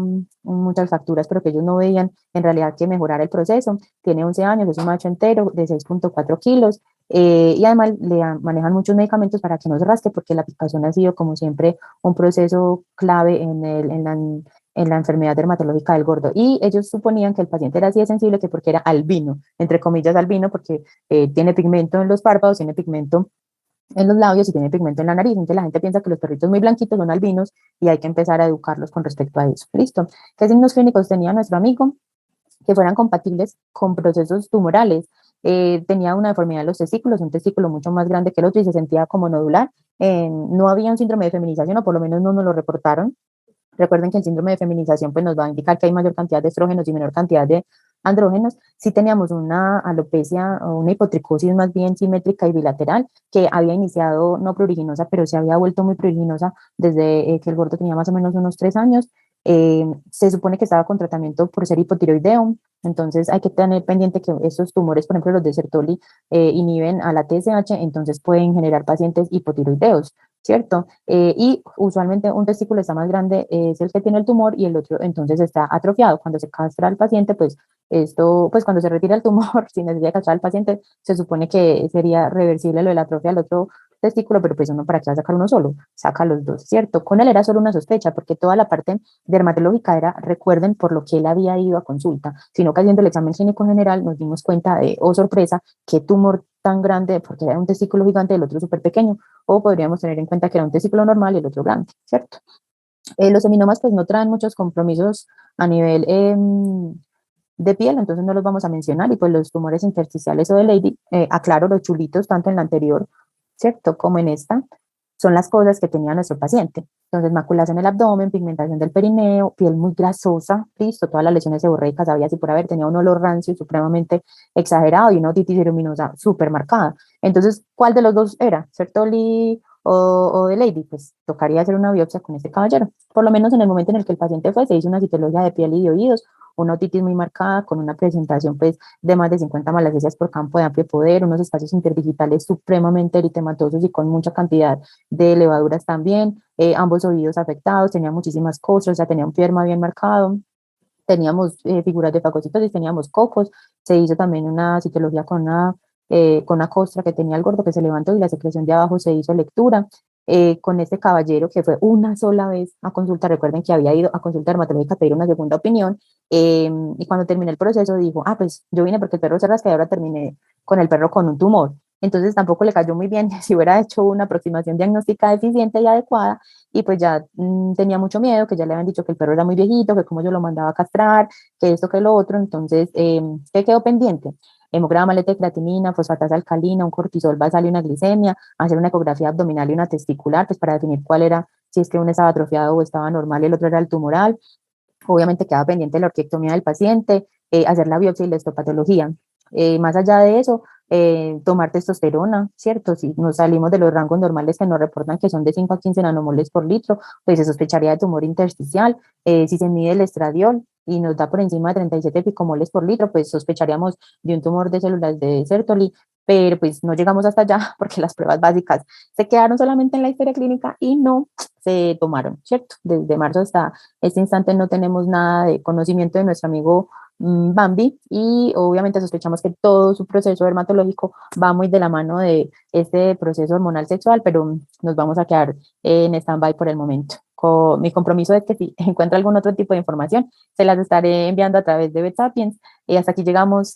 muchas facturas, pero que ellos no veían en realidad que mejorar el proceso. Tiene 11 años, es un macho entero de 6.4 kilos y además manejan muchos medicamentos para que no se rasque, porque la picazón ha sido, como siempre, un proceso clave en la enfermedad dermatológica del gordo. Y ellos suponían que el paciente era así de sensible que porque era albino, entre comillas albino, porque tiene pigmento en los párpados, tiene pigmento en los labios y tiene pigmento en la nariz. Entonces la gente piensa que los perritos muy blanquitos son albinos y hay que empezar a educarlos con respecto a eso. Listo. ¿Qué signos clínicos tenía nuestro amigo? Que fueran compatibles con procesos tumorales. Tenía una deformidad en los testículos, un testículo mucho más grande que el otro y se sentía como nodular. No había un síndrome de feminización, o por lo menos no nos lo reportaron. Recuerden que el síndrome de feminización pues, nos va a indicar que hay mayor cantidad de estrógenos y menor cantidad de andrógenos. Sí teníamos una alopecia o una hipotricosis más bien simétrica y bilateral que había iniciado no pruriginosa, pero se había vuelto muy pruriginosa desde que el gordo tenía más o menos unos 3 años. Se supone que estaba con tratamiento por ser hipotiroideo, entonces hay que tener pendiente que esos tumores, por ejemplo los de Sertoli, inhiben a la TSH, entonces pueden generar pacientes hipotiroideos, ¿cierto? Y usualmente un testículo está más grande, es el que tiene el tumor y el otro entonces está atrofiado. Cuando se castra al paciente, pues esto, pues cuando se retira el tumor, sin necesidad de castrar al paciente, se supone que sería reversible lo de la atrofia al otro testículo, pero pues uno para qué va a sacar uno solo, saca los dos, ¿cierto? Con él era solo una sospecha, porque toda la parte dermatológica era, recuerden, por lo que él había ido a consulta, sino que haciendo el examen clínico general nos dimos cuenta de, oh sorpresa, qué tumor tan grande, porque era un testículo gigante y el otro súper pequeño, o podríamos tener en cuenta que era un testículo normal y el otro grande, ¿cierto? Los seminomas pues no traen muchos compromisos a nivel de piel, entonces no los vamos a mencionar, y pues los tumores intersticiales o de Lady, aclaro, los chulitos, tanto en la anterior, ¿cierto? Como en esta, son las cosas que tenía nuestro paciente. Entonces, maculación en el abdomen, pigmentación del perineo, piel muy grasosa, listo, todas las lesiones seborreicas había así por haber, tenía un olor rancio supremamente exagerado y una otitis eruminosa súper marcada. Entonces, ¿cuál de los dos era? ¿Sertoli o de Lady? Pues tocaría hacer una biopsia con este caballero. Por lo menos en el momento en el que el paciente fue, se hizo una citología de piel y de oídos, una otitis muy marcada, con una presentación pues de más de 50 malacesias por campo de amplio poder, unos espacios interdigitales supremamente eritematosos y con mucha cantidad de levaduras también, ambos oídos afectados, tenía muchísimas costras, o sea, tenía un pierna bien marcado, teníamos figuras de fagocitosis, teníamos cocos, se hizo también una citología con una costra que tenía el gordo que se levantó y la secreción de abajo se hizo lectura. Con este caballero que fue una sola vez a consulta, recuerden que había ido a consulta dermatológica a pedir una segunda opinión, y cuando terminé el proceso dijo, ah, pues yo vine porque el perro se rasca y ahora terminé con el perro con un tumor. Entonces tampoco le cayó muy bien si hubiera hecho una aproximación diagnóstica eficiente y adecuada, y pues ya tenía mucho miedo, que ya le habían dicho que el perro era muy viejito, que como yo lo mandaba a castrar, que esto, que lo otro, entonces, ¿qué quedó pendiente? Hemograma, letra de creatinina, fosfatasa alcalina, un cortisol basal y una glicemia, hacer una ecografía abdominal y una testicular, pues para definir cuál era, si es que uno estaba atrofiado o estaba normal y el otro era el tumoral. Obviamente quedaba pendiente la orquiectomía del paciente, hacer la biopsia y la histopatología. Más allá de eso, tomar testosterona, ¿cierto? Si nos salimos de los rangos normales que nos reportan que son de 5 a 15 nanomoles por litro, pues se sospecharía de tumor intersticial. Si se mide el estradiol y nos da por encima de 37 picomoles por litro, pues sospecharíamos de un tumor de células de Sertoli, pero pues no llegamos hasta allá porque las pruebas básicas se quedaron solamente en la historia clínica y no se tomaron, ¿cierto? Desde marzo hasta este instante no tenemos nada de conocimiento de nuestro amigo Bambi, y obviamente sospechamos que todo su proceso dermatológico va muy de la mano de este proceso hormonal sexual, pero nos vamos a quedar en stand-by por el momento. Mi compromiso es que si encuentra algún otro tipo de información, se las estaré enviando a través de BetSapiens. Y hasta aquí llegamos